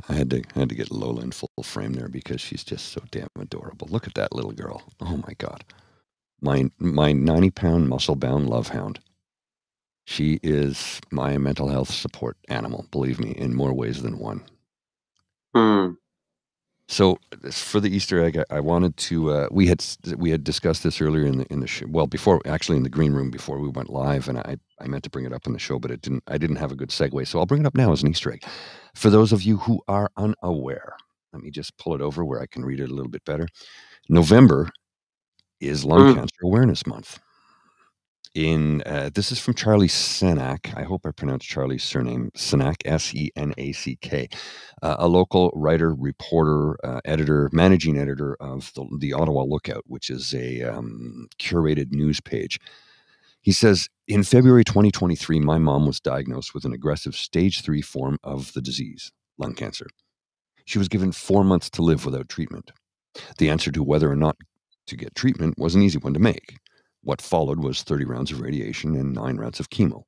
I had to get Lola in full frame there because she's just so damn adorable. Look at that little girl. Oh my God. My 90-pound muscle-bound love hound. She is my mental health support animal, believe me, in more ways than one. So for the Easter egg, I wanted to. We had discussed this earlier in the show. Well, before actually in the green room before we went live, and I meant to bring it up in the show, but I didn't have a good segue, so I'll bring it up now as an Easter egg. For those of you who are unaware, let me just pull it over where I can read it a little bit better. November is Lung Cancer Awareness Month. This is from Charlie Senack. I hope I pronounced Charlie's surname Senack, Senack, a local writer, reporter, editor, managing editor of the Ottawa Lookout, which is a curated news page. He says, in February 2023, my mom was diagnosed with an aggressive stage 3 form of the disease, lung cancer. She was given 4 months to live without treatment. The answer to whether or not to get treatment was an easy one to make. What followed was 30 rounds of radiation and 9 rounds of chemo.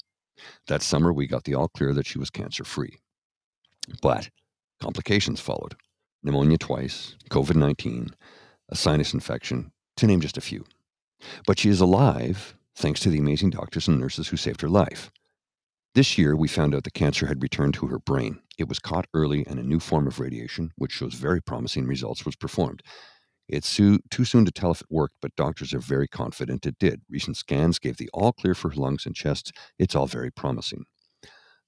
That summer, we got the all clear that she was cancer-free. But complications followed. Pneumonia twice, COVID-19, a sinus infection, to name just a few. But she is alive thanks to the amazing doctors and nurses who saved her life. This year, we found out the cancer had returned to her brain. It was caught early and a new form of radiation, which shows very promising results, was performed. It's too soon to tell if it worked, but doctors are very confident it did. Recent scans gave the all clear for her lungs and chest. It's all very promising.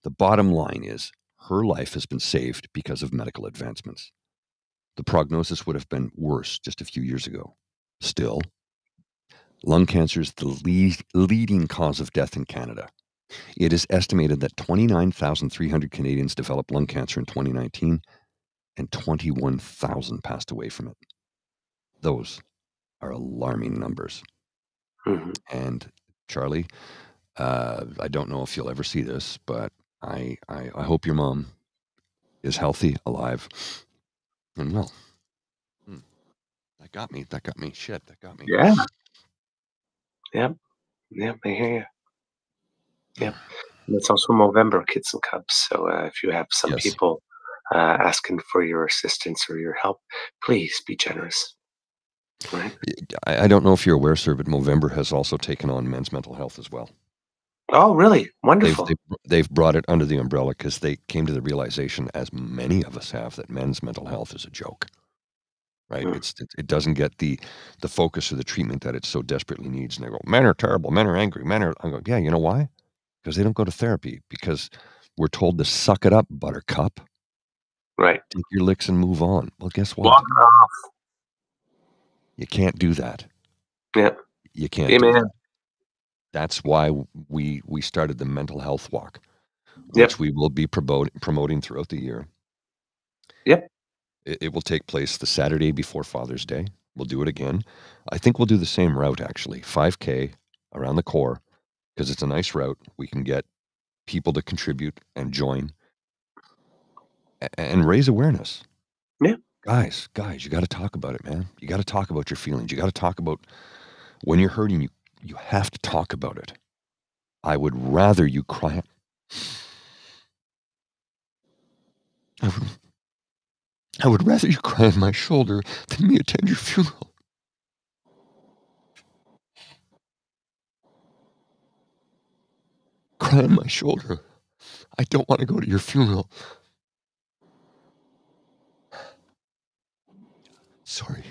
The bottom line is her life has been saved because of medical advancements. The prognosis would have been worse just a few years ago. Still, lung cancer is the leading cause of death in Canada. It is estimated that 29,300 Canadians developed lung cancer in 2019, and 21,000 passed away from it. Those are alarming numbers. And Charlie, I don't know if you'll ever see this, but I hope your mom is healthy, alive, and well. That got me. Shit, that got me. Yeah. Yep. I hear you. Yep. And it's also Movember, Kids and Cubs. So if you have some people asking for your assistance or your help, please be generous. Right? I don't know if you're aware, sir, but Movember has also taken on men's mental health as well. Oh, really? Wonderful. They've brought it under the umbrella because they came to the realization, as many of us have, that men's mental health is a joke. Right? It doesn't get the focus or the treatment that it so desperately needs. And they go, men are terrible, men are angry, men are... I go, yeah, you know why? Because they don't go to therapy. Because we're told to suck it up, buttercup. Right. Take your licks and move on. Well, guess what? Walk it off. You can't do that. Yeah. You can't do that. That's why we started the mental health walk, which we will be promoting throughout the year. Yep. It will take place the Saturday before Father's Day. We'll do it again. I think we'll do the same route, actually. 5K around the core, because it's a nice route. We can get people to contribute and join and raise awareness. Yeah. Guys, you got to talk about it, man. You got to talk about your feelings. You got to talk about when you're hurting, you have to talk about it. I would rather you cry. I would rather you cry on my shoulder than me attend your funeral. Cry on my shoulder. I don't want to go to your funeral. Sorry.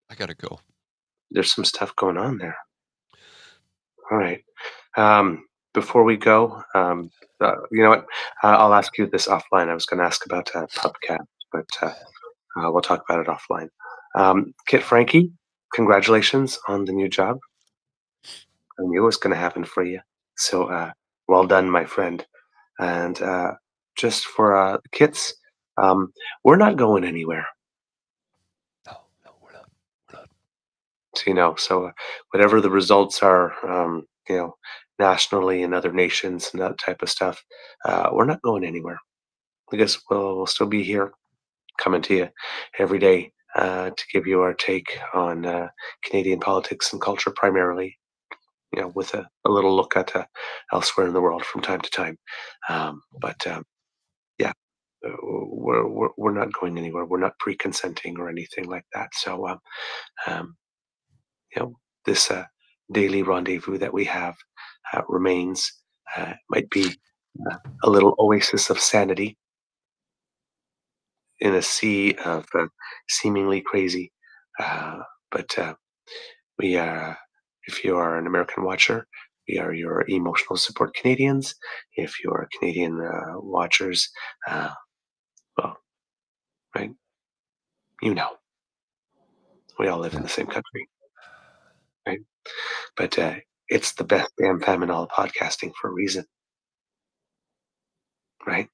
I gotta go. There's some stuff going on there. All right. Before we go, you know what? I'll ask you this offline. I was going to ask about PubCat, but we'll talk about it offline. Kit Frankie, congratulations on the new job. I knew it was going to happen for you. So well done, my friend. And just for the kits, we're not going anywhere. No, we're not. So whatever the results are, nationally and other nations and that type of stuff, we're not going anywhere. I guess we'll still be here, coming to you every day to give you our take on Canadian politics and culture, primarily. With a little look at elsewhere in the world from time to time. Yeah, we're not going anywhere. We're not pre-consenting or anything like that. So this daily rendezvous that we have remains. Might be a little oasis of sanity in a sea of seemingly crazy. But we are, if you are an American watcher, we are your emotional support Canadians. If you are Canadian watchers, well, right, we all live in the same country, right? But it's the best damn famine all podcasting for a reason, right?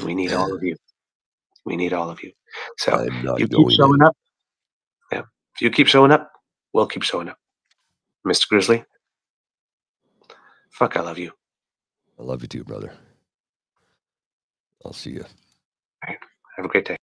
We need all of you. We need all of you. So I'm not you keep going showing in. up. Yeah. If you keep showing up, we'll keep showing up. Mr. Grizzly, fuck, I love you. I love you too, brother. I'll see you. All right. Have a great day.